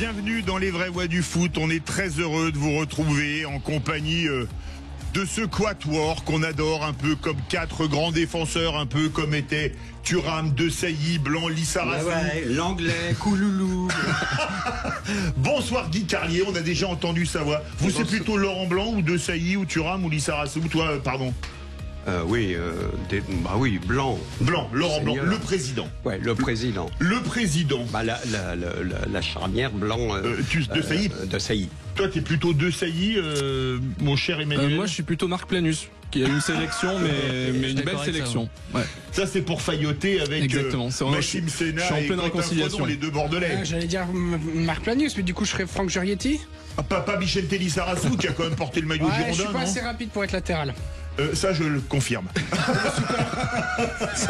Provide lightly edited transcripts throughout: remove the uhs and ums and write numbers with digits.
Bienvenue dans les vraies voix du foot. On est très heureux de vous retrouver en compagnie de ce quatuor qu'on adore, un peu comme 4 grands défenseurs, un peu comme étaient Thuram, Desailly, Blanc, Lissarassou. Ouais, l'anglais, Kouloulou. Bonsoir Guy Carlier, on a déjà entendu sa voix. Vous, c'est plutôt Laurent Blanc ou Desailly ou Thuram ou Lissarassou? Toi, pardon. Oui, Blanc. Blanc, Laurent Blanc, Seigneur. le président. Ouais, le président. Le président. Bah, la charnière Blanc. Desailly. Desailly. Toi, t'es plutôt Desailly, mon cher Emmanuel. Moi, je suis plutôt Marc Planus, qui a une sélection, mais une belle sélection. Ouais. Ça, c'est pour failloter avec Exactement. Maxime Sénat je suis en et pleine Quentin réconciliation. Frodon, les deux Bordelais. J'allais dire Marc Planus, mais du coup je serais Franck Jurietti. Papa Bichente Lissarassou qui a quand même porté le maillot Ouais, je girondin, suis pas non assez rapide pour être latéral. Ça, je le confirme.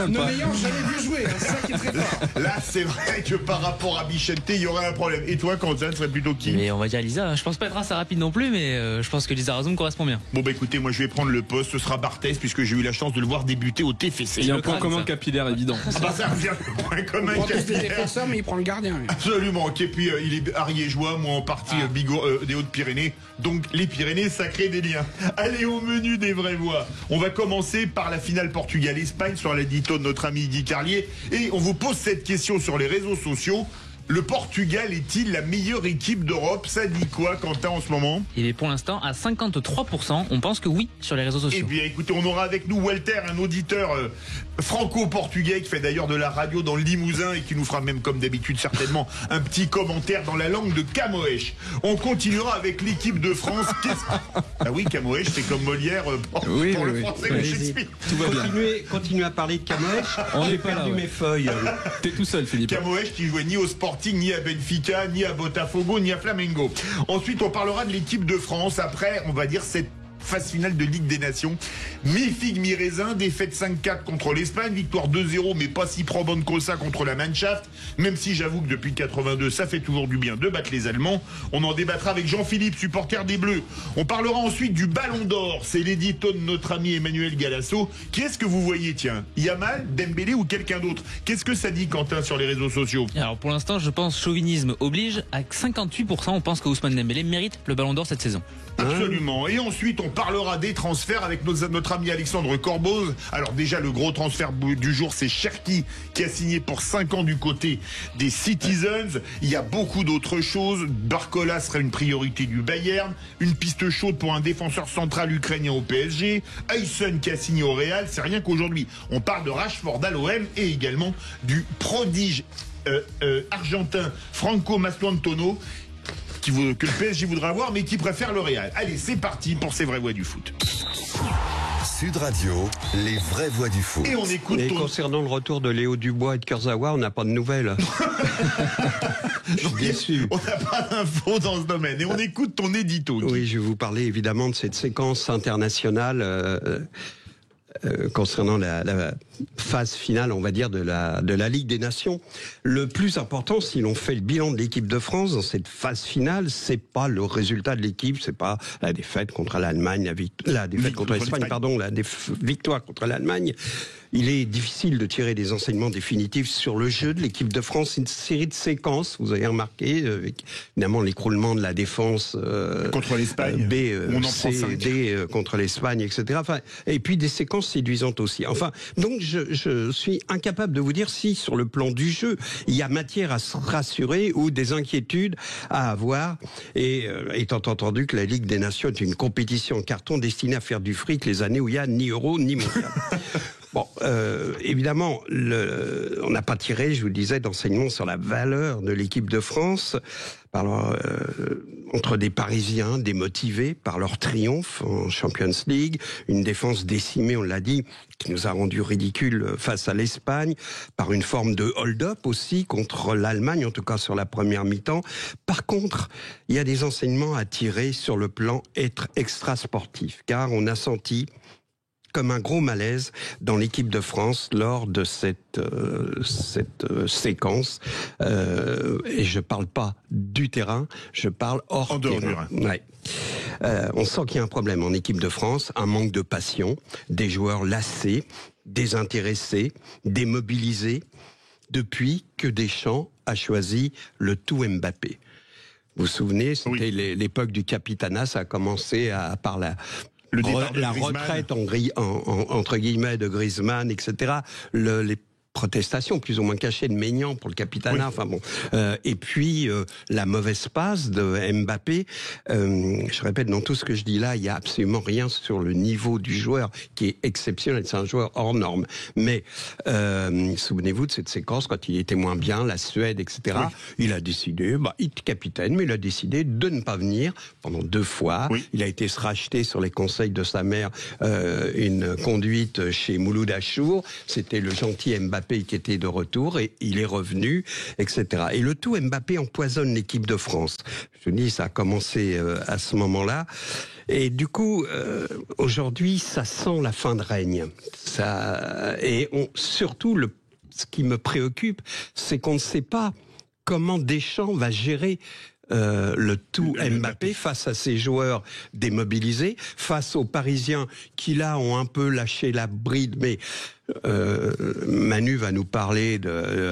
Nos meilleurs, je l'avais vu jouer, hein, c'est ça qui est très fort. Là, c'est vrai que par rapport à Bichente, il y aurait un problème. Et toi, Quentin, serait plutôt qui? Mais on va dire Lisa, je pense pas être assez rapide non plus, mais je pense que Lisa Razou me correspond bien. Bon, bah écoutez, moi je vais prendre le poste. Ce sera Barthez, puisque j'ai eu la chance de le voir débuter au TFC. Il y a un le point crâne, commun ça. capillaire évident. Ah bah ça revient au point commun Il prend tous les capillaire. défenseurs, mais il prend le gardien. Lui. Absolument. Et puis il est ariégeois, moi en partie Bigorre, des Hautes-Pyrénées. Donc les Pyrénées, ça crée des liens. Allez, au menu des vraies voix. On va commencer par la finale Portugal-Espagne sur l'édito de notre ami Guy Carlier. Et on vous pose cette question sur les réseaux sociaux. Le Portugal est-il la meilleure équipe d'Europe? Ça dit quoi, Quentin, en ce moment? Il est pour l'instant à 53%. On pense que oui sur les réseaux Eh sociaux. bien, écoutez, on aura avec nous Walter, un auditeur franco-portugais qui fait d'ailleurs de la radio dans le Limousin et qui nous fera même, comme d'habitude, certainement un petit commentaire dans la langue de Camões. On continuera avec l'équipe de France. Ah oui, Camões, c'est comme Molière pour Oui, le oui, français oui. de Shakespeare. Tout va bien. Continuez à parler de Camões. On J'ai est pas là, perdu ouais. mes feuilles. T'es tout seul, Philippe. Camões qui jouait ni au Sporting, ni à Benfica, ni à Botafogo, ni à Flamengo. Ensuite, on parlera de l'équipe de France. Après, on va dire cette phase finale de Ligue des Nations. Mi-figue, mi-raisin, défaite 5-4 contre l'Espagne, victoire 2-0, mais pas si probante que ça contre la Mannschaft, même si j'avoue que depuis 82, ça fait toujours du bien de battre les Allemands. On en débattra avec Jean-Philippe, supporter des Bleus. On parlera ensuite du Ballon d'Or. C'est l'édito de notre ami Emmanuel Galasso. Qui est-ce que vous voyez, tiens? Yamal, Dembélé ou quelqu'un d'autre? Qu'est-ce que ça dit, Quentin, sur les réseaux sociaux? Alors pour l'instant, je pense chauvinisme oblige. À 58%, on pense que Ousmane Dembélé mérite le Ballon d'Or cette saison. Absolument. Et ensuite, on parlera des transferts avec notre ami Alexandre Corboz. Alors déjà, le gros transfert du jour, c'est Cherki qui a signé pour 5 ans du côté des Citizens. Il y a beaucoup d'autres choses. Barcola serait une priorité du Bayern. Une piste chaude pour un défenseur central ukrainien au PSG. Ayson qui a signé au Real. C'est rien qu'aujourd'hui, on parle de Rashford à l'OM et également du prodige argentin Franco Mastantuono que le PSG voudra avoir, mais qui préfère le Real. Allez, c'est parti pour ces vraies voix du foot. Sud Radio, les vraies voix du foot. Et on écoute Et ton... concernant le retour de Léo Dubois et de Kurzawa, on n'a pas de nouvelles. Je suis déçu. On n'a pas d'infos dans ce domaine. Et on écoute ton édito. Oui, je vais vous parler évidemment de cette séquence internationale concernant la phase finale, on va dire, de la Ligue des Nations. Le plus important, si l'on fait le bilan de l'équipe de France dans cette phase finale, c'est pas le résultat de l'équipe, c'est pas la défaite contre l'Allemagne, la défaite contre l'Espagne, pardon, la victoire contre l'Allemagne. Il est difficile de tirer des enseignements définitifs sur le jeu de l'équipe de France. Une série de séquences, vous avez remarqué, avec évidemment l'écroulement de la défense contre l'Espagne, B, C, D contre l'Espagne, etc. Enfin, et puis des séquences séduisantes aussi. Enfin, donc je suis incapable de vous dire si, sur le plan du jeu, il y a matière à se rassurer ou des inquiétudes à avoir. Et étant entendu que la Ligue des Nations est une compétition en carton destinée à faire du fric les années où il n'y a ni euro ni mondial. Bon, évidemment, on n'a pas tiré, je vous le disais, d'enseignements sur la valeur de l'équipe de France, entre des Parisiens démotivés par leur triomphe en Champions League, une défense décimée, on l'a dit, qui nous a rendu ridicules face à l'Espagne, par une forme de hold-up aussi contre l'Allemagne, en tout cas sur la première mi-temps. Par contre, il y a des enseignements à tirer sur le plan extra-sportif, car on a senti comme un gros malaise dans l'équipe de France lors de cette séquence. Et je parle pas du terrain, je parle hors terrain. Ouais. On sent qu'il y a un problème en équipe de France, un manque de passion, des joueurs lassés, désintéressés, démobilisés, depuis que Deschamps a choisi le tout Mbappé. Vous vous souvenez, c'était l'époque du Capitana, ça a commencé par la retraite entre guillemets de Griezmann, etc. Les protestations plus ou moins cachées de Maignan pour le Capitana, enfin bon. Et puis la mauvaise passe de Mbappé. Je répète, dans tout ce que je dis là, il y a absolument rien sur le niveau du joueur qui est exceptionnel. C'est un joueur hors norme. Mais souvenez-vous de cette séquence quand il était moins bien, la Suède, etc. Il a décidé, il est capitaine, mais il a décidé de ne pas venir pendant 2 fois. Il a été se racheter sur les conseils de sa mère une conduite chez Mouloud Achour. C'était le gentil Mbappé qui était de retour et il est revenu, etc. Et le tout, Mbappé empoisonne l'équipe de France. Je dis, ça a commencé à ce moment-là. Et du coup, aujourd'hui, ça sent la fin de règne. Surtout, ce qui me préoccupe, c'est qu'on ne sait pas comment Deschamps va gérer le tout Mbappé face à ces joueurs démobilisés, face aux Parisiens qui là ont un peu lâché la bride, mais Manu va nous parler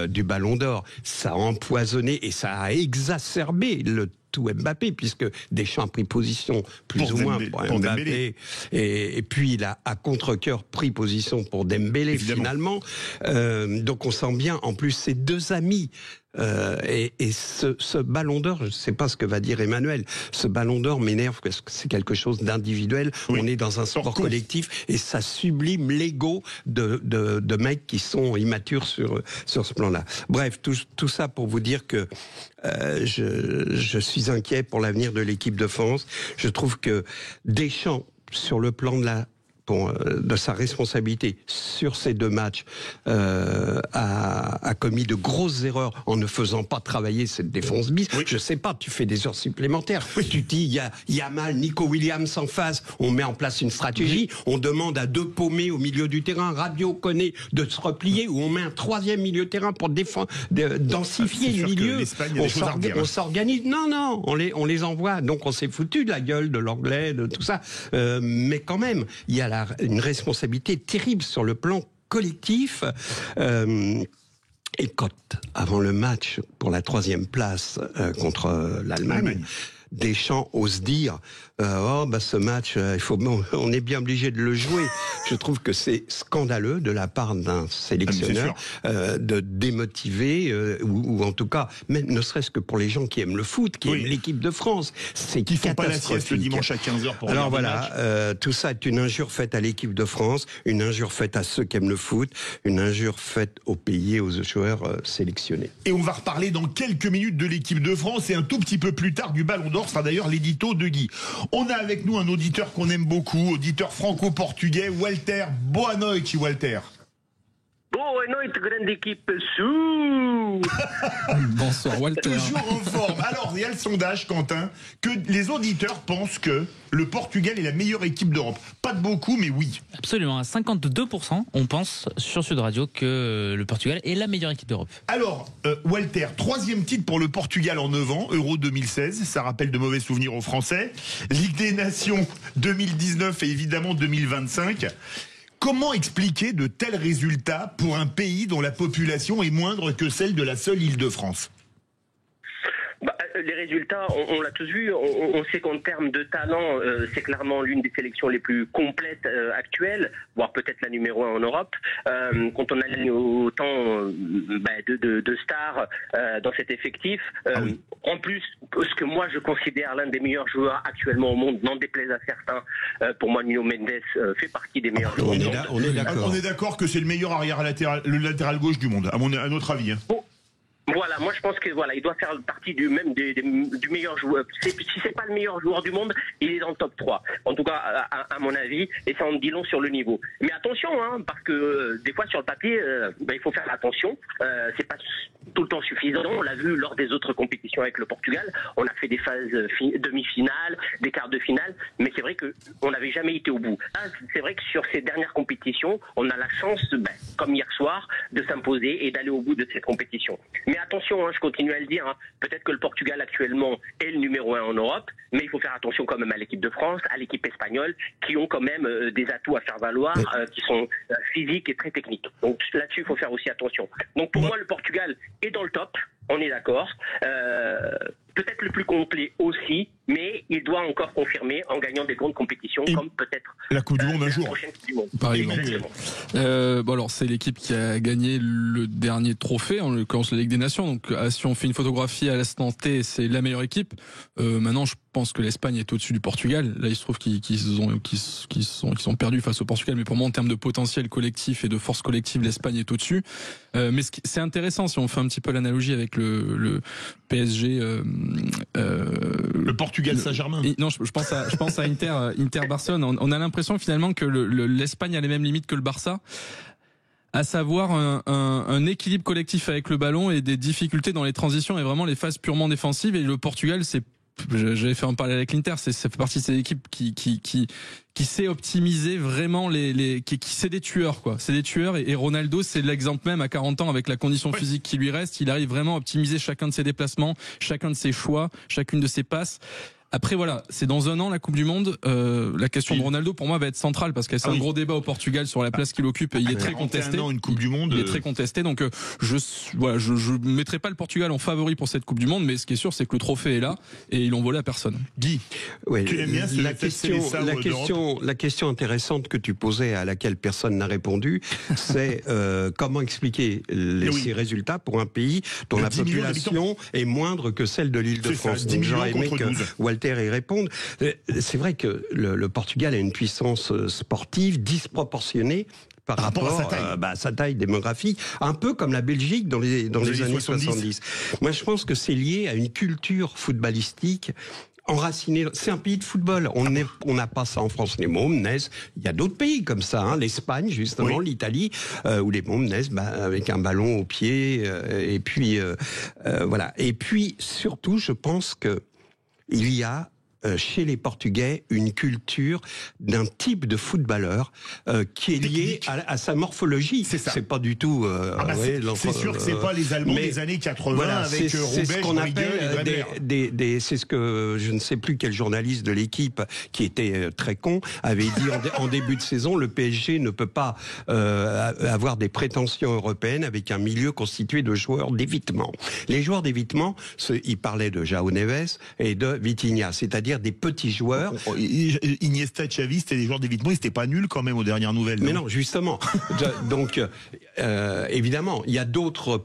du Ballon d'Or. Ça a empoisonné et ça a exacerbé le tout Mbappé, puisque Deschamps a pris position plus ou moins pour Mbappé, et puis il a à contre-cœur pris position pour Dembélé, finalement. Donc on sent bien, en plus, ces 2 amis. Et ce Ballon d'Or, je ne sais pas ce que va dire Emmanuel, ce Ballon d'Or m'énerve parce que c'est quelque chose d'individuel. On est dans un sport collectif et ça sublime l'ego de mecs qui sont immatures sur ce plan-là. Bref, tout ça pour vous dire que je suis inquiet pour l'avenir de l'équipe de France. Je trouve que Deschamps, sur le plan de sa responsabilité sur ces 2 matchs, a commis de grosses erreurs en ne faisant pas travailler cette défense bis. Je sais pas, tu fais des heures supplémentaires. Tu dis, il y a Yamal, Nico Williams en face, on met en place une stratégie, on demande à 2 paumés au milieu du terrain, Rabiot, Koné, de se replier, ou on met un 3e milieu de terrain pour densifier le milieu. On s'organise. Non, on les envoie. Donc on s'est foutu de la gueule de l'anglais, de tout ça. Mais quand même, il y a une responsabilité terrible sur le plan collectif. Et quand, avant le match pour la 3e place contre l'Allemagne, Deschamps ose dire ce match, on est bien obligé de le jouer. Je trouve que c'est scandaleux de la part d'un sélectionneur de démotiver ou en tout cas, même ne serait-ce que pour les gens qui aiment le foot, qui aiment l'équipe de France, c'est qui font pas la sieste le dimanche à 15h pour alors voilà, tout ça est une injure faite à l'équipe de France, une injure faite à ceux qui aiment le foot, une injure faite au pays et aux joueurs sélectionnés. Et on va reparler dans quelques minutes de l'équipe de France et un tout petit peu plus tard du Ballon d'Or. Ce sera d'ailleurs l'édito de Guy. On a avec nous un auditeur qu'on aime beaucoup, auditeur franco-portugais, Walter. Boa noite, Walter. Boa noite, grande équipe sous. Bonsoir, Walter. Toujours en forme. Alors, il y a le sondage, Quentin, que les auditeurs pensent que le Portugal est la meilleure équipe d'Europe. Pas de beaucoup, mais oui. Absolument, à 52%, on pense sur Sud Radio que le Portugal est la meilleure équipe d'Europe. Alors, Walter, 3e titre pour le Portugal en 9 ans, Euro 2016, ça rappelle de mauvais souvenirs aux Français. Ligue des Nations 2019 et évidemment 2025. Comment expliquer de tels résultats pour un pays dont la population est moindre que celle de la seule Île-de-France ? Les résultats, on l'a tous vu. On sait qu'en termes de talent, c'est clairement l'une des sélections les plus complètes actuelles, voire peut-être la numéro 1 en Europe. Quand on a autant de stars dans cet effectif, en plus, ce que moi je considère l'un des meilleurs joueurs actuellement au monde, n'en déplaise à certains, pour moi Nuno Mendes fait partie des meilleurs joueurs au monde. On est d'accord que c'est le meilleur le latéral gauche du monde, à notre avis. Voilà, moi je pense que il doit faire partie du meilleur joueur. Si c'est pas le meilleur joueur du monde, il est dans le top 3. En tout cas, à mon avis, et ça en dit long sur le niveau. Mais attention, parce que des fois sur le papier, il faut faire attention. C'est pas tout le temps suffisant. On l'a vu lors des autres compétitions avec le Portugal. On a fait des phases demi-finales, des quarts de finale, mais c'est vrai que on n'avait jamais été au bout. C'est vrai que sur ces dernières compétitions, on a la chance, comme hier soir, de s'imposer et d'aller au bout de cette compétition. Mais attention, je continue à le dire, peut-être que le Portugal actuellement est le numéro 1 en Europe, mais il faut faire attention quand même à l'équipe de France, à l'équipe espagnole, qui ont quand même des atouts à faire valoir, qui sont physiques et très techniques. Donc là-dessus, il faut faire aussi attention. Donc pour moi, le Portugal est dans le top, on est d'accord. Peut-être le plus complet aussi, mais il doit encore confirmer en gagnant des grandes compétitions, comme peut-être la Coupe du Monde un jour. Prochaine Coupe du Monde. Par exemple. Exactement. Alors c'est l'équipe qui a gagné le dernier trophée, en l'occurrence la Ligue des Nations. Donc si on fait une photographie à l'instant T, c'est la meilleure équipe. Maintenant, je pense que l'Espagne est au-dessus du Portugal. Là, il se trouve qu'ils sont perdus face au Portugal, mais pour moi, en termes de potentiel collectif et de force collective, l'Espagne est au-dessus. Mais c'est intéressant si on fait un petit peu l'analogie avec le PSG. Le Portugal Saint-Germain. Non, je pense à Inter Barcelone. On a l'impression finalement que l'Espagne a les mêmes limites que le Barça, à savoir un équilibre collectif avec le ballon et des difficultés dans les transitions et vraiment les phases purement défensives. Et le Portugal, j'avais fait un parallèle avec l'Inter, ça fait partie de ces équipes qui sait optimiser vraiment qui c'est des tueurs, quoi. C'est des tueurs, et Ronaldo, c'est l'exemple même à 40 ans avec la condition physique qui lui reste. Il arrive vraiment à optimiser chacun de ses déplacements, chacun de ses choix, chacune de ses passes. Après voilà, c'est dans un an la Coupe du Monde. La question de Ronaldo pour moi va être centrale parce que c'est un gros débat au Portugal sur la place qu'il occupe et il est très contesté. Une Coupe du Monde. Il est très contesté, donc je mettrai pas le Portugal en favori pour cette Coupe du Monde, mais ce qui est sûr c'est que le trophée est là et ils l'ont volé à personne. Guy, oui, tu aimes bien la question intéressante que tu posais à laquelle personne n'a répondu, c'est comment expliquer ces résultats pour un pays dont la population est moindre que celle de l'Île-de-France. Donc j'aurais aimé que Walter y répondre. C'est vrai que le Portugal a une puissance sportive disproportionnée par rapport à sa taille démographique, un peu comme la Belgique dans les années 70. Moi, je pense que c'est lié à une culture footballistique enraciné. C'est un pays de football. On n'a pas ça en France. Les mômes naissent. Il y a d'autres pays comme ça. Hein. L'Espagne, justement, l'Italie, où les mômes naissent avec un ballon au pied. Et puis voilà. Et puis surtout, je pense que il y a chez les Portugais une culture d'un type de footballeur qui est lié à sa morphologie. C'est pas du tout. C'est sûr que c'est pas les Allemands des années 80 avec Roubaix, ce qu'on appelle c'est ce que je ne sais plus quel journaliste de l'équipe qui était très con avait dit en début de saison, le PSG ne peut pas avoir des prétentions européennes avec un milieu constitué de joueurs d'évitement. Les joueurs d'évitement, il parlait de João Neves et de Vitinha, c'est-à-dire des petits joueurs. Iniesta, Xavi, c'était des joueurs d'évitement, ils n'étaient pas nuls quand même aux dernières nouvelles. Mais non, justement. Donc, évidemment, il y a d'autres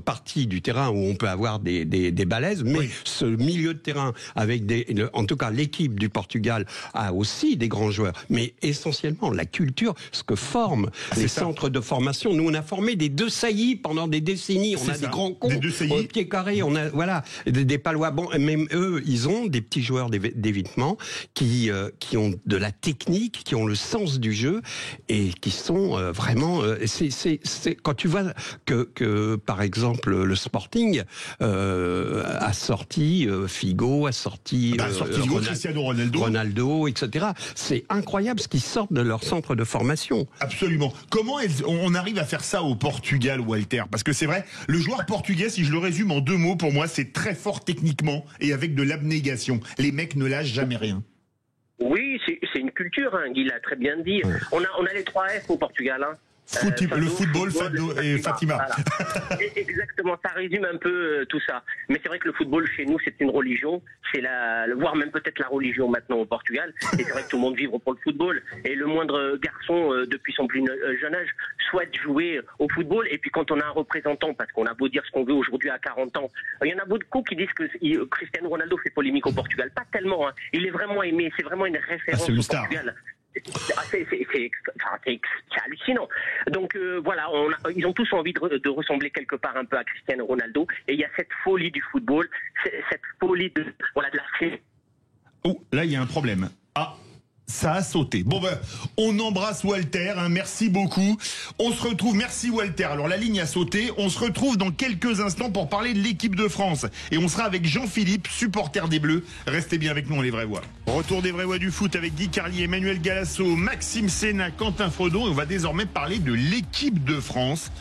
parties du terrain où on peut avoir des balaises, mais ce milieu de terrain avec en tout cas l'équipe du Portugal a aussi des grands joueurs. Mais essentiellement, la culture, ce que forment les centres de formation. Nous, on a formé des deux saillies pendant des décennies. On a des grands cons au pied carré. On a des Palois. Bon, même eux, ils ont des petits joueurs d'évitement qui ont de la technique, qui ont le sens du jeu et qui sont vraiment. C'est quand tu vois que par exemple le Sporting a sorti Figo, a sorti Cristiano Ronaldo, etc. C'est incroyable ce qui sort de leur centre de formation. Absolument. Comment on arrive à faire ça au Portugal, Walter? Parce que c'est vrai, le joueur portugais, si je le résume en 2 mots, pour moi, c'est très fort techniquement et avec de l'abnégation. Les mecs ne lâchent jamais rien. Oui, c'est une culture, hein, Guy l'a très bien dit. Ouais. On a les 3 F au Portugal. Hein. Le football, Fado et Fatima. Voilà. Exactement, ça résume un peu tout ça. Mais c'est vrai que le football chez nous, c'est une religion. C'est voire même peut-être la religion maintenant au Portugal. Et c'est vrai que tout le monde vit pour le football. Et le moindre garçon, depuis son plus jeune âge, souhaite jouer au football. Et puis quand on a un représentant, parce qu'on a beau dire ce qu'on veut aujourd'hui à 40 ans, il y en a beaucoup qui disent que Cristiano Ronaldo fait polémique au Portugal. Pas tellement. Hein. Il est vraiment aimé. C'est vraiment une référence au Portugal. C'est hallucinant. Donc voilà, ils ont tous envie de ressembler quelque part un peu à Cristiano Ronaldo. Et il y a cette folie du football, cette folie de la fée. Oh, là il y a un problème. Ça a sauté. Bon on embrasse Walter, hein, merci beaucoup. On se retrouve, merci Walter. Alors la ligne a sauté, on se retrouve dans quelques instants pour parler de l'équipe de France. Et on sera avec Jean-Philippe, supporter des Bleus. Restez bien avec nous, on les vraies voix. Retour des vraies voix du foot avec Guy Carlier, Emmanuel Galasso, Maxime Sénat, Quentin Fredon. Et on va désormais parler de l'équipe de France.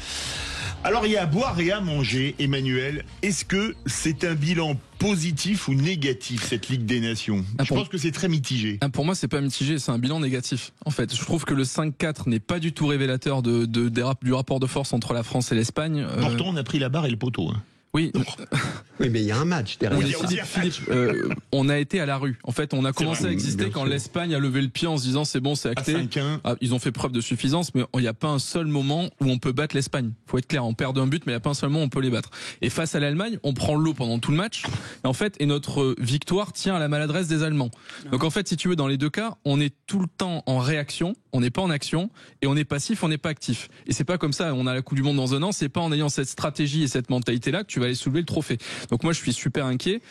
Alors il y a à boire et à manger, Emmanuel. Est-ce que c'est un bilan positif ou négatif, cette Ligue des Nations? Je pense que c'est très mitigé. Pour moi, c'est pas mitigé, c'est un bilan négatif. En fait, je trouve que le 5-4 n'est pas du tout révélateur du rapport de force entre la France et l'Espagne. Pourtant, on a pris la barre et le poteau. Hein. Oui. Oui, mais il y a un match derrière. Oui, Oui, Philippe, on a été à la rue. En fait, on a commencé vrai, à exister bien quand sûr. l'Espagne a levé le pied en se disant c'est bon, c'est À acté. 5-1. Ah, ils ont fait preuve de suffisance, mais il n'y a pas un seul moment où on peut battre l'Espagne. Faut être clair, on perd un but, mais il n'y a pas un seul moment où on peut les battre. Et face à l'Allemagne, on prend l'eau pendant tout le match. Et en fait, et notre victoire tient à la maladresse des Allemands. Donc en fait, si tu veux, dans les deux cas, on est tout le temps en réaction, on n'est pas en action, et on est passif, on n'est pas actif. Et c'est pas comme ça, on a la Coupe du Monde dans un an, c'est pas en ayant cette stratégie et cette mentalité-là que tu vas aller soulever le trophée. Donc moi, je suis super inquiet.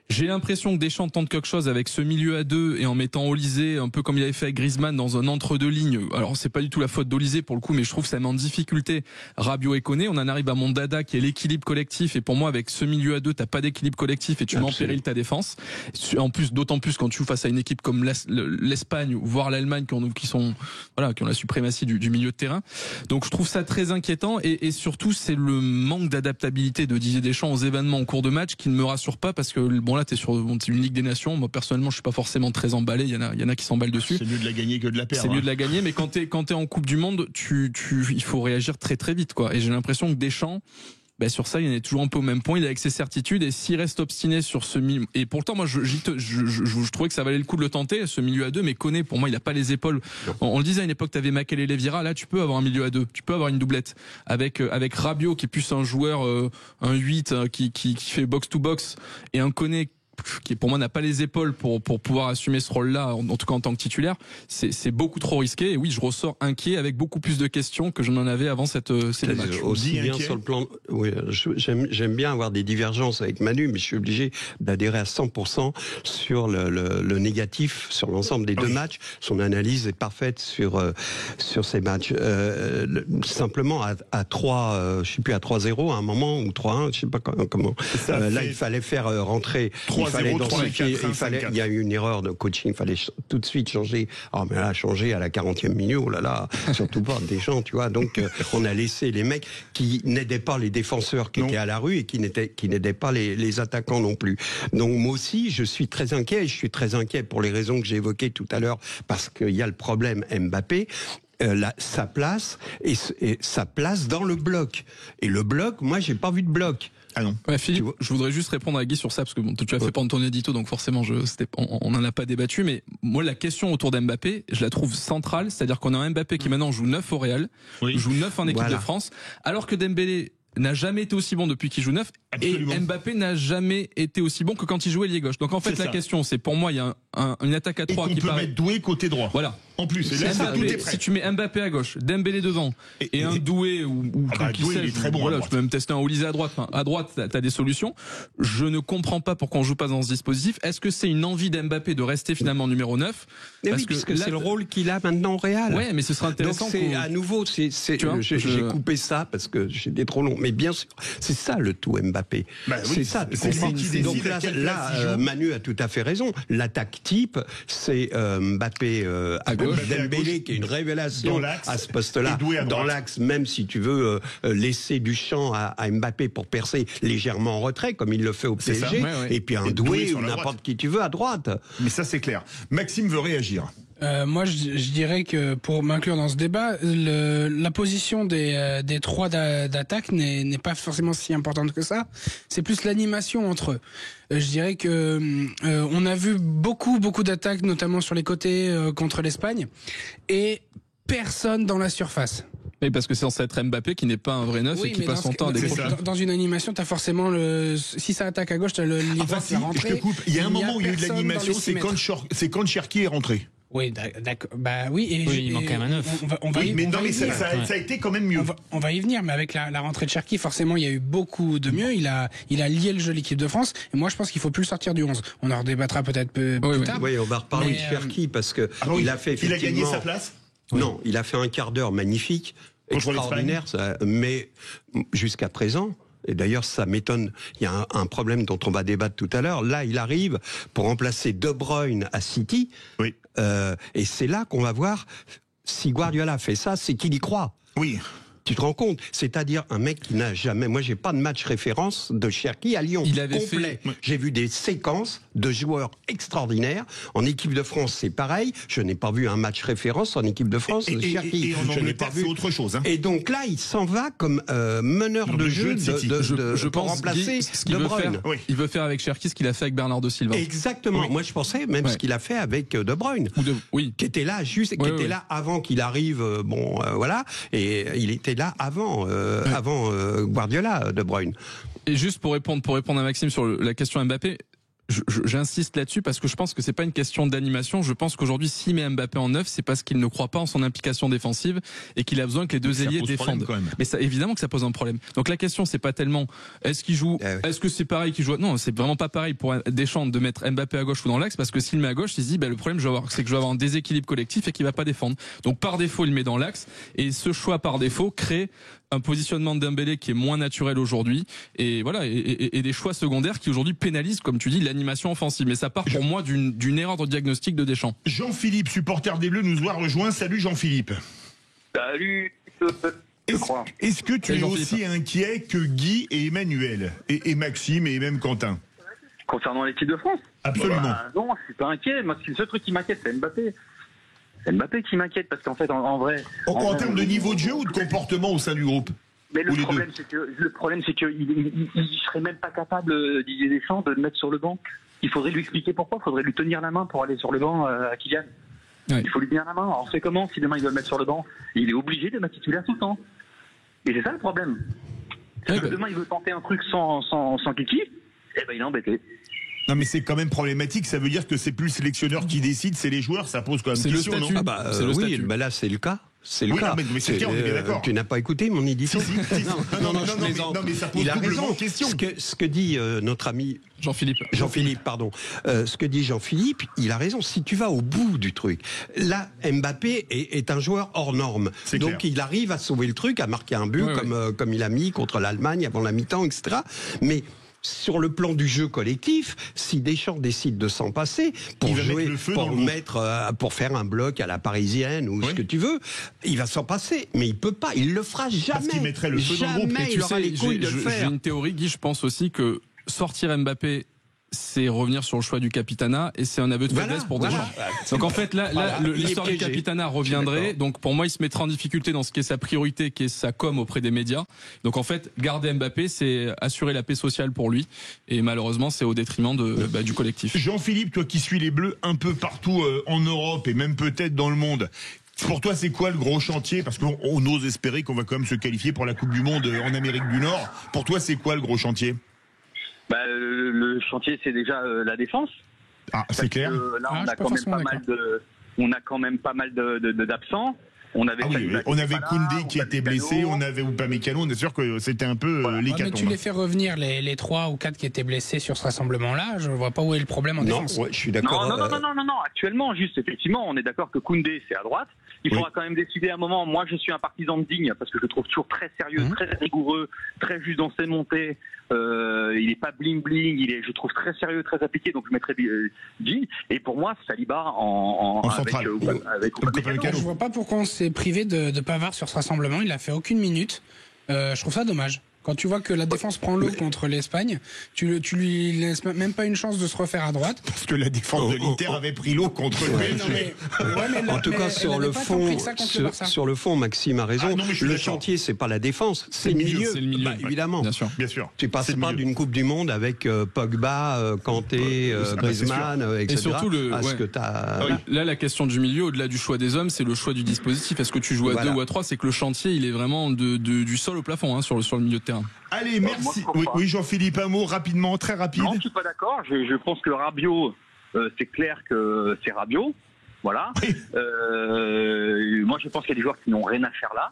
J'ai l'impression que Deschamps tente quelque chose avec ce milieu à deux et en mettant Olysée un peu comme il avait fait avec Griezmann dans un entre-deux lignes. Alors c'est pas du tout la faute d'Olysée pour le coup, mais je trouve que ça met en difficulté Rabiot et Koné. On en arrive à Mondada qui est l'équilibre collectif, et pour moi avec ce milieu à deux t'as pas d'équilibre collectif et tu mets en péril ta défense. En plus, d'autant plus quand tu joues face à une équipe comme l'Espagne voire l'Allemagne qui ont la suprématie du milieu de terrain. Donc je trouve ça très inquiétant et surtout c'est le manque d'adaptabilité de Didier Deschamps aux événements en cours de match qui ne me rassure pas, parce que bon là t'es sur une Ligue des Nations. Moi personnellement je suis pas forcément très emballé. Il y en a qui s'emballent dessus. C'est mieux de la gagner que de la perdre. C'est mieux de la gagner, mais quand t'es en Coupe du Monde, il faut réagir très très vite quoi. Et j'ai l'impression que Deschamps, sur ça, il en est toujours un peu au même point. Il est avec ses certitudes, et s'il reste obstiné sur ce milieu, et pourtant moi je trouvais que ça valait le coup de le tenter, ce milieu à deux, mais Koné pour moi il a pas les épaules. On le disait à une époque, t'avais Makelele Vieira, là tu peux avoir un milieu à deux, tu peux avoir une doublette avec Rabiot qui est plus un joueur un 8 qui fait box to box, et un Koné qui pour moi n'a pas les épaules pour pouvoir assumer ce rôle-là, en tout cas en tant que titulaire. C'est beaucoup trop risqué, et oui, je ressors inquiet avec beaucoup plus de questions que je n'en avais avant ces matchs. Aussi bien sur le plan, oui, j'aime bien avoir des divergences avec Manu, mais je suis obligé d'adhérer à 100% sur le négatif sur l'ensemble des deux matchs. Son analyse est parfaite sur ces matchs. Simplement à 3, je sais plus, à 3-0 à un moment, ou 3-1, je sais pas comment. Là, il fallait faire rentrer. Il y a eu une erreur de coaching, il fallait tout de suite changer. Oh, mais là, changer à la 40e minute, oh là là, surtout pas des gens, tu vois. Donc, on a laissé les mecs qui n'aidaient pas les défenseurs qui étaient à la rue, et qui n'aidaient pas les attaquants non plus. Donc, moi aussi, je suis très inquiet. Je suis très inquiet pour les raisons que j'ai évoquées tout à l'heure, parce qu'il y a le problème Mbappé. Sa place et sa place dans le bloc. Et le bloc, moi, j'ai pas vu de bloc. Ah non. Ouais, Philippe, je voudrais juste répondre à Guy sur ça, parce que bon, tu as fait pendant ton édito, donc forcément on n'en a pas débattu, mais moi la question autour d'Mbappé, je la trouve centrale, c'est-à-dire qu'on a un Mbappé qui maintenant joue 9 au Real, joue 9 en équipe de France, alors que Dembélé n'a jamais été aussi bon depuis qu'il joue 9. Absolument. Et Mbappé n'a jamais été aussi bon que quand il jouait ailier gauche. Donc en fait, la question, c'est, pour moi, il y a une attaque à 3 qui peut mettre Doué côté droit. Voilà. En plus, et là, si tu mets Mbappé à gauche, Dembélé devant, et un Doué ou Doué, il est très bon. Voilà, je peux même tester un Olysée à droite. Enfin, à droite, t'as des solutions. Je ne comprends pas pourquoi on joue pas dans ce dispositif. Est-ce que c'est une envie d'Mbappé de rester finalement numéro 9? Parce que c'est le rôle qu'il a maintenant au Real. Ouais, mais ce sera intéressant. Donc c'est à nouveau, j'ai coupé ça parce que j'étais trop long. Mais bien sûr, c'est ça le tout Mbappé. C'est ça. Donc là, Manu a tout à fait raison. L'attaque type, c'est Mbappé à gauche, Dembélé qui est une révélation à ce poste-là, dans l'axe, même si tu veux laisser du champ à Mbappé pour percer légèrement en retrait, comme il le fait au PSG, et puis un Doué ou n'importe qui tu veux à droite. Mais ça c'est clair. Maxime veut réagir. Moi, je dirais que pour m'inclure dans ce débat, la position des trois d'attaque n'est pas forcément si importante que ça. C'est plus l'animation entre eux. Je dirais que on a vu beaucoup d'attaques, notamment sur les côtés contre l'Espagne, et personne dans la surface. Oui, parce que c'est censé être Mbappé qui n'est pas un vrai neuf et qui passe son temps à décrocher. Dans une animation, t'as forcément si ça attaque à gauche, t'as le libre qui est rentré. Je te coupe. Il y a un moment où il y a eu de l'animation, c'est quand Cherki est rentré. Oui, d'accord. Bah oui. Il manque quand même un neuf. Ça a été quand même mieux. On va y venir, mais avec la rentrée de Cherki, forcément, il y a eu beaucoup de mieux. Il a lié le jeu l'équipe de France. Et moi, je pense qu'il faut plus le sortir du 11. On en redébattra peut-être plus tard. Oui, on va reparler de Cherki parce que il a fait effectivement. Il a gagné sa place. Non, il a fait un quart d'heure magnifique, extraordinaire, mais jusqu'à présent. Et d'ailleurs, ça m'étonne. Il y a un problème dont on va débattre tout à l'heure. Là, il arrive pour remplacer De Bruyne à City. Oui. Et c'est là qu'on va voir si Guardiola fait ça, c'est qu'il y croit. Oui. Tu te rends compte? C'est-à-dire un mec qui n'a jamais... Moi, j'ai pas de match référence de Cherki à Lyon. Il avait complet. J'ai vu des séquences de joueurs extraordinaires. En équipe de France, c'est pareil. Je n'ai pas vu un match référence en équipe de France de Cherki. Et en Angleterre, c'est autre chose. Hein. Et donc là, il s'en va comme meneur de jeu je pour pense remplacer ce qu'il De veut Bruyne. faire. Il veut faire avec Cherki ce qu'il a fait avec Bernardo Silva. Exactement. Moi, je pensais même ce qu'il a fait avec De Bruyne, qui était là juste, qui était là avant qu'il arrive. Voilà. Et il était là avant Guardiola, De Bruyne. Et juste pour répondre à Maxime sur la question Mbappé, j'insiste là-dessus parce que je pense que c'est pas une question d'animation. Je pense qu'aujourd'hui, s'il met Mbappé en neuf, c'est parce qu'il ne croit pas en son implication défensive et qu'il a besoin que les deux ailiers défendent. Mais ça, évidemment que ça pose un problème. Donc la question, c'est pas tellement est-ce qu'il joue, est-ce que c'est pareil qu'il joue. Non, c'est vraiment pas pareil pour Deschamps de mettre Mbappé à gauche ou dans l'axe, parce que s'il le met à gauche, il se dit le problème c'est que je vais avoir un déséquilibre collectif et qu'il va pas défendre. Donc par défaut, il le met dans l'axe et ce choix par défaut crée un positionnement de Dembélé qui est moins naturel aujourd'hui et voilà et des choix secondaires qui aujourd'hui pénalisent, comme tu dis, l'animation offensive. Mais ça part pour moi d'une erreur de diagnostic de Deschamps. Jean-Philippe, supporter des Bleus, nous a rejoint. Salut Jean-Philippe. Salut. Est-ce que tu es aussi inquiet que Guy et Emmanuel et Maxime et même Quentin concernant l'équipe de France? Absolument. Non, je suis pas inquiet. Moi, le seul truc qui m'inquiète, c'est Mbappé. C'est Mbappé qui m'inquiète parce qu'en fait, en vrai. En termes de niveau de jeu ou de comportement au sein du groupe? Mais le problème, c'est qu'il serait même pas capable, Didier Deschamps, de le mettre sur le banc. Il faudrait lui expliquer pourquoi. Il faudrait lui tenir la main pour aller sur le banc à Kylian. Il faut lui tenir la main. Alors, on fait comment si demain il doit le mettre sur le banc? Il est obligé de mettre titulaire tout le temps. Et c'est ça le problème. Demain, il veut tenter un truc sans Kiki. Eh ben, il est embêté. Non mais c'est quand même problématique, ça veut dire que c'est plus le sélectionneur qui décide, c'est les joueurs, ça pose quand même question, non? C'est le statut. Là c'est le cas. C'est le cas. Mais c'est le cas, on est bien d'accord. Tu n'as pas écouté mon édito? Non, mais ça pose doublement question. Ce que dit notre ami Jean-Philippe, pardon. Ce que dit Jean-Philippe, il a raison. Si tu vas au bout du truc, là, Mbappé est un joueur hors norme. Donc clair. Il arrive à sauver le truc, à marquer un but comme il a mis contre l'Allemagne avant la mi-temps, etc. Mais sur le plan du jeu collectif, si Deschamps décide de s'en passer pour jouer, pour faire un bloc à la parisienne ou ce que tu veux, il va s'en passer. Mais il peut pas, il le fera jamais. Parce qu'il mettrait le feu dans le groupe. Et il aura les couilles de le faire. J'ai une théorie, Guy, je pense aussi que sortir Mbappé, c'est revenir sur le choix du capitanat et c'est un aveu de faiblesse pour Deschamps. Donc en fait là l'histoire du capitanat reviendrait. Donc pour moi il se mettra en difficulté dans ce qui est sa priorité, qui est sa com auprès des médias. Donc en fait garder Mbappé, c'est assurer la paix sociale pour lui et malheureusement c'est au détriment du collectif. Jean-Philippe, toi qui suis les Bleus un peu partout en Europe et même peut-être dans le monde, pour toi, c'est quoi le gros chantier? Parce qu'on ose espérer qu'on va quand même se qualifier pour la Coupe du Monde en Amérique du Nord. Pour toi, c'est quoi le gros chantier? Le chantier, c'est déjà la défense. Ah, c'est clair. Là, on a quand même pas mal d'absents. On avait Koundé qui était blessé, on avait Upamecano, on est sûr que c'était un peu l'hécatombe. Mais tu les fais revenir les 3 ou 4 qui étaient blessés sur ce rassemblement-là, je vois pas où est le problème en défense. Non, je suis d'accord. Non, actuellement, juste, effectivement, on est d'accord que Koundé, c'est à droite. Il faudra quand même décider à un moment. Moi, je suis un partisan de Digne parce que je le trouve toujours très sérieux, très rigoureux, très juste dans ses montées. Il est pas bling bling, je trouve très sérieux, très appliqué. Donc je mettrais Digne. Et pour moi, Saliba avec Upamecano. Je vois pas pourquoi on s'est privé de Pavard sur ce rassemblement. Il a fait aucune minute. Je trouve ça dommage. Quand tu vois que la défense prend l'eau contre l'Espagne, tu lui laisses même pas une chance de se refaire à droite. Parce que la défense de l'Inter avait pris l'eau contre le PSG. En tout cas, sur le fond, Maxime a raison. Le chantier, c'est pas la défense, c'est le milieu. C'est le milieu, évidemment. Bien sûr. Tu passes pas d'une Coupe du Monde avec Pogba, Kanté, Griezmann, etc. Et surtout là, la question du milieu, au-delà du choix des hommes, c'est le choix du dispositif. Est-ce que tu joues à 2 ou à 3? C'est que le chantier, il est vraiment du sol au plafond sur le milieu de terrain. Allez, merci. Oui, Jean-Philippe, un mot rapidement, très rapide. Non, je suis pas d'accord. Je pense que Rabiot, c'est clair que c'est Rabiot. Voilà. Moi, je pense qu'il y a des joueurs qui n'ont rien à faire là.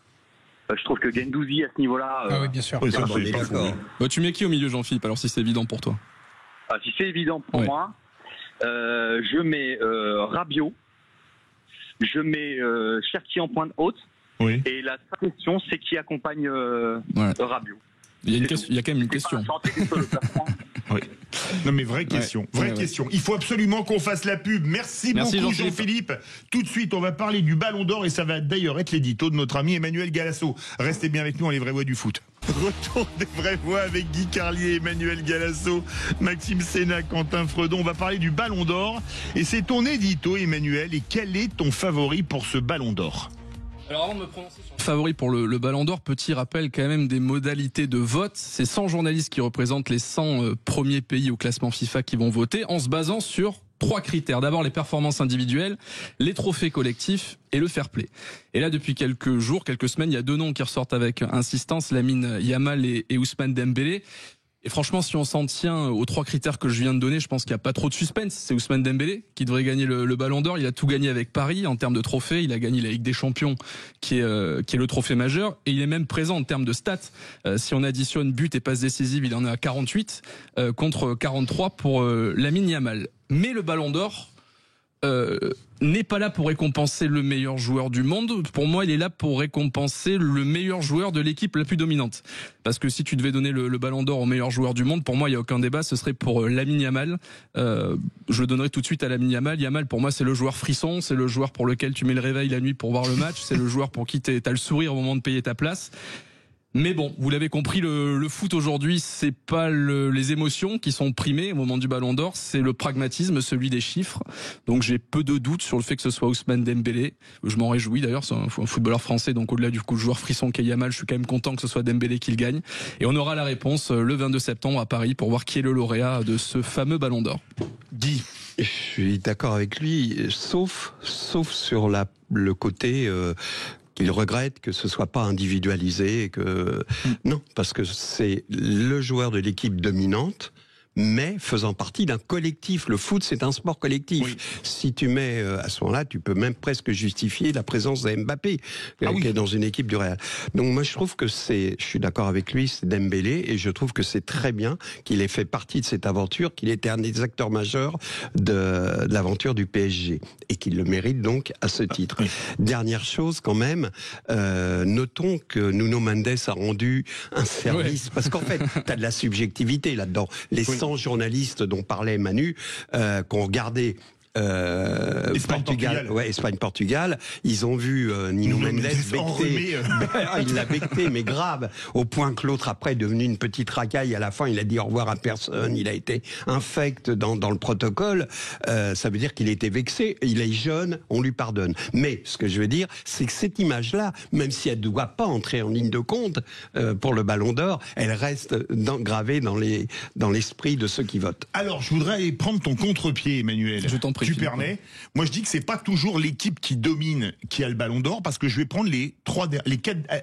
Je trouve que Guendouzi, à ce niveau-là... oui, bien sûr. D'accord. Tu mets qui au milieu, Jean-Philippe, alors si c'est évident pour toi? Si c'est évident pour moi, je mets Rabiot, je mets Cherki en pointe haute. Oui. Et la question, c'est qui accompagne Rabiot. Il y a quand même une question. Oui. Non mais vraie question, question. Il faut absolument qu'on fasse la pub. Merci beaucoup Jean-Philippe. Tout de suite, on va parler du Ballon d'Or et ça va d'ailleurs être l'édito de notre ami Emmanuel Galasso. Restez bien avec nous dans les vraies voix du foot. Retour des vraies voix avec Guy Carlier, Emmanuel Galasso, Maxime Sénac, Quentin Fredon. On va parler du Ballon d'Or et c'est ton édito Emmanuel. Et quel est ton favori pour ce Ballon d'Or ? Alors avant de me prononcer sur le favori pour le Ballon d'Or, petit rappel quand même des modalités de vote. C'est 100 journalistes qui représentent les 100 premiers pays au classement FIFA qui vont voter en se basant sur 3 critères. D'abord les performances individuelles, les trophées collectifs et le fair play. Et là depuis quelques jours, quelques semaines, il y a 2 noms qui ressortent avec insistance, Lamine Yamal et Ousmane Dembélé. Et franchement, si on s'en tient aux 3 critères que je viens de donner, je pense qu'il n'y a pas trop de suspense. C'est Ousmane Dembélé qui devrait gagner le Ballon d'Or. Il a tout gagné avec Paris en termes de trophées. Il a gagné la Ligue des Champions, qui est le trophée majeur. Et il est même présent en termes de stats. Si on additionne buts et passes décisives, il en est à 48 contre 43 pour Lamine Yamal. Mais le Ballon d'Or n'est pas là pour récompenser le meilleur joueur du monde. Pour moi, il est là pour récompenser le meilleur joueur de l'équipe la plus dominante. Parce que si tu devais donner le Ballon d'Or au meilleur joueur du monde, pour moi, il n'y a aucun débat, ce serait pour Lamine Yamal. Je le donnerai tout de suite à Lamine Yamal. Yamal, pour moi, c'est le joueur frisson, c'est le joueur pour lequel tu mets le réveil la nuit pour voir le match, c'est le joueur pour qui t'as le sourire au moment de payer ta place. Mais bon, vous l'avez compris, le foot aujourd'hui, c'est pas les émotions qui sont primées au moment du Ballon d'Or, c'est le pragmatisme, celui des chiffres. Donc j'ai peu de doutes sur le fait que ce soit Ousmane Dembélé. Je m'en réjouis d'ailleurs, c'est un footballeur français, donc au-delà du coup joueur frisson qu'est Yamal, je suis quand même content que ce soit Dembélé qui le gagne. Et on aura la réponse le 22 septembre à Paris pour voir qui est le lauréat de ce fameux Ballon d'Or. Guy. Je suis d'accord avec lui, sauf sur le côté... Il regrette que ce soit pas individualisé et que non, parce que c'est le joueur de l'équipe dominante, mais faisant partie d'un collectif. Le foot, c'est un sport collectif. Oui. Si tu mets à ce moment-là, tu peux même presque justifier la présence de Mbappé, qui est dans une équipe du Real. Donc moi, je trouve que je suis d'accord avec lui, c'est Dembélé, et je trouve que c'est très bien qu'il ait fait partie de cette aventure, qu'il était un des acteurs majeurs de l'aventure du PSG, et qu'il le mérite donc à ce titre. Oui. Dernière chose quand même, notons que Nuno Mendes a rendu un service, parce qu'en fait, t'as de la subjectivité là-dedans. Les 100 journalistes dont parlait Manu, qu'on regardait Espagne-Portugal, ils ont vu Nuno Mendes becter, il l'a becté, mais grave, au point que l'autre après est devenu une petite racaille. À la fin, il a dit au revoir à personne, il a été infect dans le protocole. Ça veut dire qu'il était vexé, il est jeune, on lui pardonne. Mais ce que je veux dire, c'est que cette image-là, même si elle ne doit pas entrer en ligne de compte pour le Ballon d'Or, elle reste gravée dans l'esprit de ceux qui votent. Alors, je voudrais prendre ton contre-pied, Emmanuel. Je t'en prie. Tu permets. Moi, je dis que c'est pas toujours l'équipe qui domine qui a le Ballon d'Or, parce que je vais prendre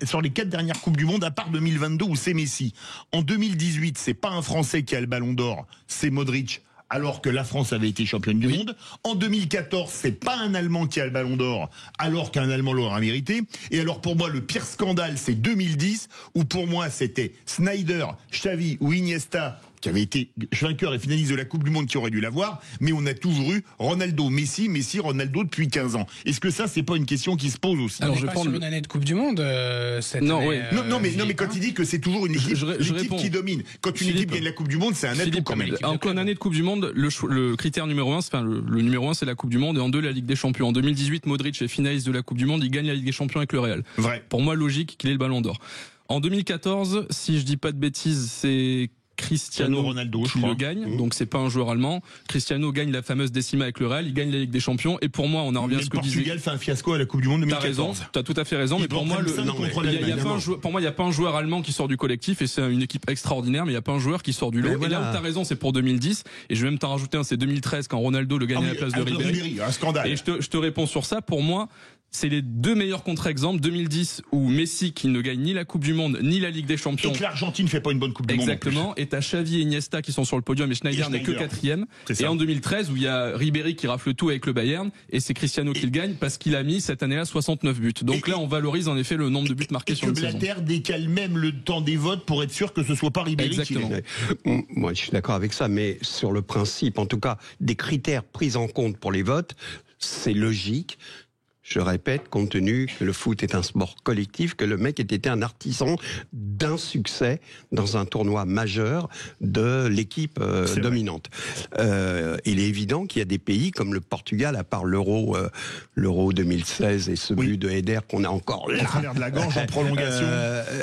sur les 4 dernières Coupes du Monde, à part 2022 où c'est Messi. En 2018, c'est pas un Français qui a le Ballon d'Or, c'est Modric, alors que la France avait été championne du monde. En 2014, c'est pas un Allemand qui a le Ballon d'Or, alors qu'un Allemand l'aurait mérité. Et alors pour moi, le pire scandale, c'est 2010, où pour moi, c'était Snyder, Xavi ou Iniesta qui avait été vainqueur et finaliste de la Coupe du Monde, qui aurait dû l'avoir, mais on a toujours eu Ronaldo, Messi, Ronaldo depuis 15 ans. Est-ce que ça, c'est pas une question qui se pose aussi? Alors, je vais prendre une année de Coupe du Monde cette année. Non, mais quand il dit que c'est toujours une équipe qui domine. Quand une équipe gagne la Coupe du Monde, c'est un atout quand même. En une année de Coupe du Monde, le critère numéro 1, le numéro 1, c'est la Coupe du Monde, et en 2, la Ligue des Champions. En 2018, Modric est finaliste de la Coupe du Monde, il gagne la Ligue des Champions avec le Real. Vrai. Pour moi, logique qu'il ait le Ballon d'Or. En 2014, si je dis pas de bêtises, c'est Cristiano Ronaldo qui le gagne, donc c'est pas un joueur allemand. Cristiano gagne la fameuse décima avec le Real, il gagne la Ligue des Champions, et pour moi, on en revient à ce que disait. Le Portugal fait un fiasco à la Coupe du Monde 2014. T'as tout à fait raison, mais pour moi, il y a pas un joueur allemand qui sort du collectif, et c'est une équipe extraordinaire, mais il y a pas un joueur qui sort du lot. Et là où t'as raison, c'est pour 2010, et je vais même t'en rajouter un, c'est 2013 quand Ronaldo le gagne à la place de Ribéry. Un scandale. Et je te réponds sur ça. Pour moi, c'est les 2 meilleurs contre-exemples. 2010 où Messi qui ne gagne ni la Coupe du Monde ni la Ligue des Champions. Et que l'Argentine fait pas une bonne Coupe du Monde. Exactement. Et t'as Xavi et Iniesta qui sont sur le podium, et Schneider n'est que 4e. Et en 2013 où il y a Ribéry qui rafle tout avec le Bayern, et c'est Cristiano qui le gagne parce qu'il a mis cette année-là 69 buts. Donc là, on valorise en effet le nombre de buts marqués sur une saison. Et que Blatter décale même le temps des votes pour être sûr que ce soit pas Ribéry qui le gagne. Moi, je suis d'accord avec ça, mais sur le principe, en tout cas, des critères pris en compte pour les votes, c'est logique. Je répète, compte tenu que le foot est un sport collectif, que le mec ait été un artisan d'un succès dans un tournoi majeur de l'équipe dominante. Il est évident qu'il y a des pays comme le Portugal, à part l'Euro 2016 et ce but de Eder qu'on a encore là. À travers de la gorge en prolongation.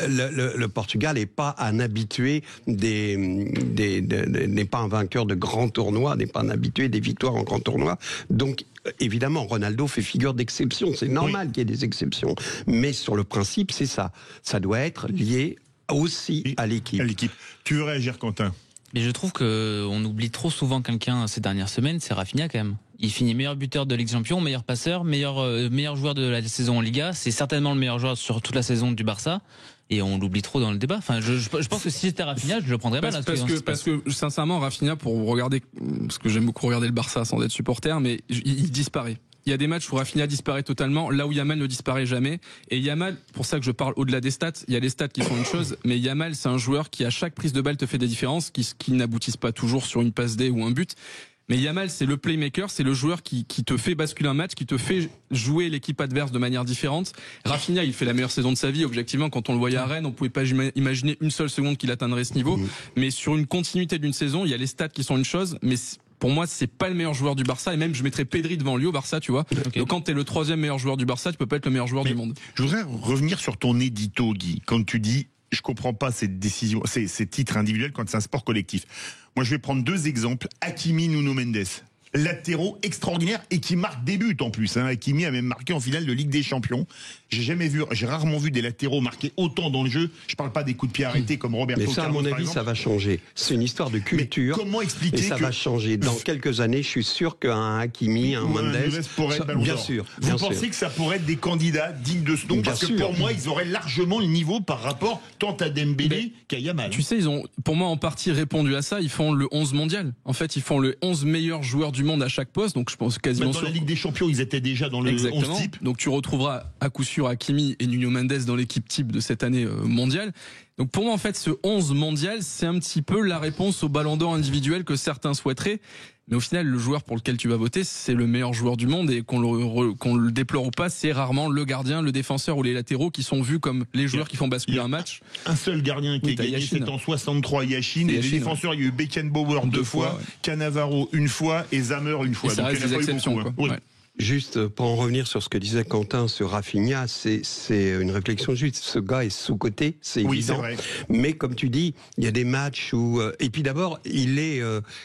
Le Portugal n'est pas un habitué n'est pas un vainqueur de grands tournois, n'est pas un habitué des victoires en grands tournois. Donc, évidemment, Ronaldo fait figure d'exception. C'est normal qu'il y ait des exceptions. Mais sur le principe, c'est ça. Ça doit être lié aussi à l'équipe. Tu veux réagir, Quentin ? Mais je trouve qu'on oublie trop souvent quelqu'un ces dernières semaines, c'est Rafinha quand même. Il finit meilleur buteur de Ligue des Champions, meilleur passeur, meilleur joueur de la saison en Liga. C'est certainement le meilleur joueur sur toute la saison du Barça. Et on l'oublie trop dans le débat. Enfin, je pense que si c'était Rafinha, je le prendrais mal. Parce que sincèrement, Rafinha, pour regarder, parce que j'aime beaucoup regarder le Barça sans être supporter, mais il disparaît. Il y a des matchs où Rafinha disparaît totalement, là où Yamal ne disparaît jamais. Et Yamal, pour ça que je parle au-delà des stats, il y a les stats qui sont une chose, mais Yamal, c'est un joueur qui à chaque prise de balle te fait des différences, qui n'aboutissent pas toujours sur une passe D ou un but. Mais Yamal, c'est le playmaker, c'est le joueur qui te fait basculer un match, qui te fait jouer l'équipe adverse de manière différente. Rafinha, il fait la meilleure saison de sa vie. Objectivement, quand on le voyait à Rennes, on pouvait pas imaginer une seule seconde qu'il atteindrait ce niveau. Mais sur une continuité d'une saison, il y a les stats qui sont une chose, mais pour moi, c'est pas le meilleur joueur du Barça, et même je mettrais Pedri devant lui au Barça, tu vois. Okay. Donc quand t'es le 3e meilleur joueur du Barça, tu peux pas être le meilleur joueur du monde. Je voudrais revenir sur ton édito, Guy, quand tu dis je comprends pas ces décisions, ces titres individuels quand c'est un sport collectif. Moi, je vais prendre 2 exemples. Hakimi, Nuno Mendes. Latéraux extraordinaires et qui marquent des buts en plus. Hakimi a même marqué en finale de Ligue des Champions. J'ai rarement vu des latéraux marquer autant dans le jeu. Je parle pas des coups de pied arrêtés comme Roberto Carlos. Mais ça, à mon avis, ça va changer. C'est une histoire de culture. Mais comment expliquer et ça va changer. Dans quelques années, je suis sûr qu'un Hakimi, un Mendes, pourrait être Ballon d'Or. Bien sûr. Vous pensez que ça pourrait être des candidats dignes de ce nom? Parce que pour moi, ils auraient largement le niveau par rapport tant à Dembélé qu'à Yamal. Tu sais, ils ont, pour moi, en partie répondu à ça. Ils font le 11 mondial. En fait, ils font le 11 meilleurs joueurs du monde à chaque poste, donc je pense quasiment dans la Ligue des Champions, ils étaient déjà dans le 11 type. Donc tu retrouveras à coup sûr Hakimi et Nuno Mendes dans l'équipe type de cette année mondiale. Donc pour moi, en fait, ce 11 mondial, c'est un petit peu la réponse au Ballon d'Or individuel que certains souhaiteraient. Mais au final, le joueur pour lequel tu vas voter, c'est le meilleur joueur du monde, et qu'on le déplore ou pas, c'est rarement le gardien, le défenseur ou les latéraux qui sont vus comme les joueurs qui font basculer un match. Un seul gardien qui a gagné, c'est en 63, Yachine. Et les défenseurs, il y a eu Beckenbauer 2 fois, Cannavaro 1 fois et Zammer 1 fois. Et ça reste des exceptions, quoi. Oui. Ouais. Juste pour en revenir sur ce que disait Quentin sur Rafinha, c'est une réflexion juste. Ce gars est sous-coté, c'est évident. Vrai. Mais comme tu dis, il y a des matchs où et puis d'abord, il est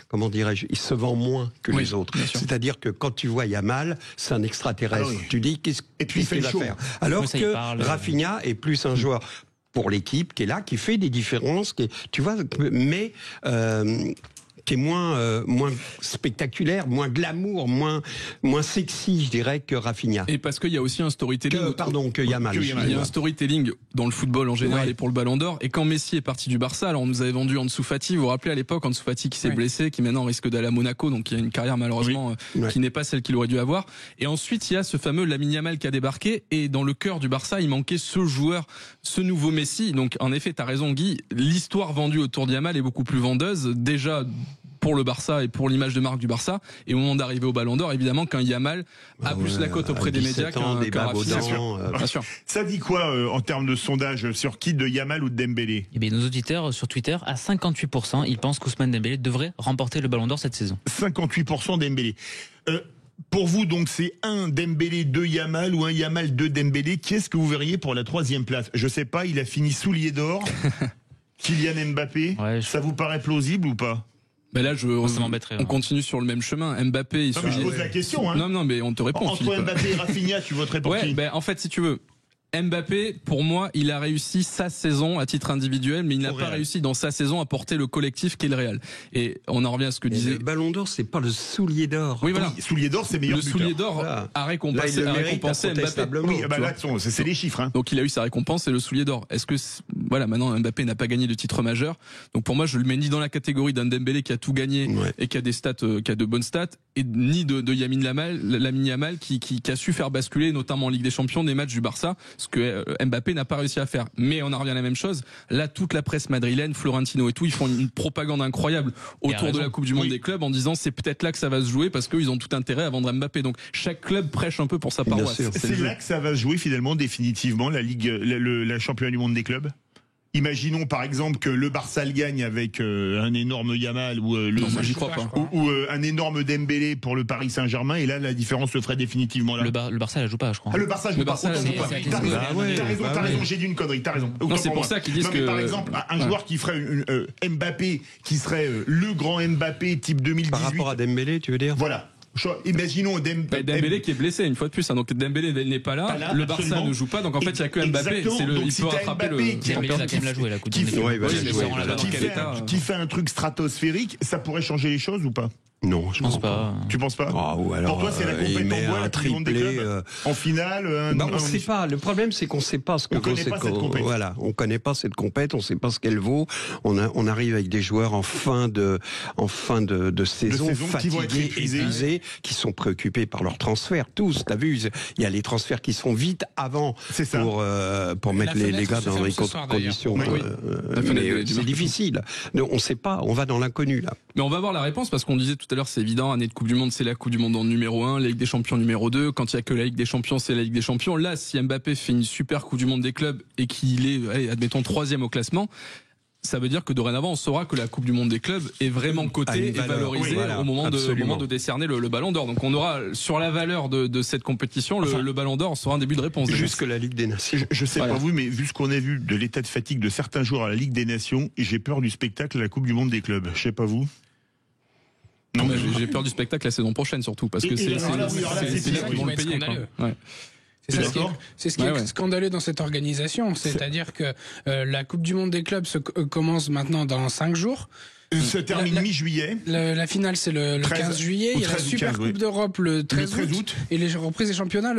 comment dirais-je, il se vend moins que les autres. C'est-à-dire que quand tu vois Yamal, c'est un extraterrestre. Tu dis qu'est-ce qu'il va faire. Alors que Rafinha est plus un joueur pour l'équipe qui est là, qui fait des différences, tu vois, mais qui est moins spectaculaire, moins glamour, moins sexy, je dirais, que Rafinha. Et parce qu'il y a aussi un storytelling. Que Yamal. Il y a un storytelling dans le football en général et pour le Ballon d'Or. Et quand Messi est parti du Barça, alors on nous avait vendu Ansu Fati. Vous vous rappelez à l'époque, Ansu Fati qui s'est blessé, qui maintenant risque d'aller à Monaco, donc il a une carrière malheureusement qui n'est pas celle qu'il aurait dû avoir. Et ensuite, il y a ce fameux Lamine Yamal qui a débarqué. Et dans le cœur du Barça, il manquait ce joueur, ce nouveau Messi. Donc en effet, t'as raison, Guy. L'histoire vendue autour de Yamal est beaucoup plus vendeuse. Déjà pour le Barça et pour l'image de marque du Barça, et au moment d'arriver au Ballon d'Or, évidemment qu'un Yamal a plus la cote auprès des médias qu'un Rafinha. Bien sûr. Ça dit quoi en termes de sondage sur qui, de Yamal ou de Dembélé? Eh bien, nos auditeurs sur Twitter, à 58%, ils pensent qu'Ousmane Dembélé devrait remporter le Ballon d'Or cette saison. 58% Dembélé. Pour vous, donc, c'est un Dembélé, 2 Yamal ou un Yamal, 2 Dembélé. Qui est-ce que vous verriez pour la 3e place? Je sais pas, il a fini soulier d'or. Kylian Mbappé. Ça vous paraît plausible ou pas? Ben là, on continue sur le même chemin. Mbappé, mais je pose la question. Non, mais on te répond. Entre Mbappé et Rafinha, tu voterais pour qui? En fait, si tu veux, Mbappé, pour moi, il a réussi sa saison à titre individuel, mais il n'a pas réussi dans sa saison à porter le collectif qu'est le Real. Et on en revient à ce que disait. Le Ballon d'Or, c'est pas le soulier d'or. Oui, voilà. Soulier d'or, c'est meilleur buteur. Le soulier d'or a récompensé Mbappé. Oui, là, c'est les chiffres. Donc il a eu sa récompense, et le soulier d'or. Est-ce que voilà, maintenant Mbappé n'a pas gagné de titre majeur. Donc pour moi, je le mets ni dans la catégorie d'un Dembélé qui a tout gagné et qui a des stats, qui a de bonnes stats, et ni de Lamine Yamal qui a su faire basculer, notamment en Ligue des Champions, des matchs du Barça, ce que Mbappé n'a pas réussi à faire. Mais on en revient à la même chose. Là, toute la presse madrilène, Florentino et tout, ils font une propagande incroyable autour de la Coupe du Monde des clubs en disant c'est peut-être là que ça va se jouer parce qu'ils ont tout intérêt à vendre Mbappé. Donc chaque club prêche un peu pour sa paroisse. C'est là que ça va se jouer finalement définitivement la Ligue, la championnat du monde des clubs. Imaginons par exemple que le Barça le gagne avec un énorme Yamal ou j'y crois pas. Ou un énorme Dembélé pour le Paris Saint-Germain, et là la différence se ferait définitivement là. Le Barça la joue pas, je crois. Ah, le Barça joue pas. T'as raison, j'ai dit une connerie. T'as raison. Non, c'est pour ça qu'ils disent que par exemple un joueur qui ferait Mbappé, qui serait le grand Mbappé type 2018 par rapport à Dembélé, tu veux dire? Voilà. Imaginons Dembélé qui est blessé une fois de plus, hein, donc Dembélé n'est pas là, le Barça absolument. Ne joue pas, donc en fait il y a que Mbappé, il peut rattraper qui fait un truc stratosphérique, ça pourrait changer les choses ou pas? Non, je pense pas. Tu penses pas? Ou alors, pour toi, c'est la compétition un triplé en finale. On sait pas. Le problème, c'est qu'on sait pas ce que on connaît pas cette compétition. Voilà, on connaît pas cette compétition. On sait pas ce qu'elle vaut. On arrive avec des joueurs en fin de saison fatigués, épuisés, qui sont préoccupés par leurs transferts. Tous, t'as vu, il y a les transferts qui se font vite avant pour mettre les gars dans les conditions. Mais c'est difficile. On sait pas. On va dans l'inconnu là. Mais on va voir la réponse parce qu'on disait tout à l'heure, c'est évident, année de Coupe du Monde, c'est la Coupe du Monde en numéro 1, la Ligue des Champions numéro 2. Quand il y a que la Ligue des Champions, c'est la Ligue des Champions. Là, si Mbappé fait une super Coupe du Monde des clubs et qu'il est, admettons, 3e au classement, ça veut dire que dorénavant, on saura que la Coupe du Monde des clubs est vraiment cotée et valorisée au moment de décerner le Ballon d'Or. Donc on aura, sur la valeur de cette compétition, le Ballon d'Or sera un début de réponse. Jusque la Ligue des Nations. Je sais pas vous, mais vu ce qu'on a vu de l'état de fatigue de certains joueurs à la Ligue des Nations, j'ai peur du spectacle à la Coupe du Monde des clubs. Je sais pas vous. Non, mais j'ai peur du spectacle la saison prochaine surtout parce que c'est là qu'ils vont le payer. C'est ce qui est scandaleux dans cette organisation, c'est-à-dire que la Coupe du Monde des clubs commence maintenant dans 5 jours. Se termine mi-juillet. La finale, c'est le 15 juillet. Il y a la Super Coupe d'Europe le 13 août. Et les reprises des championnats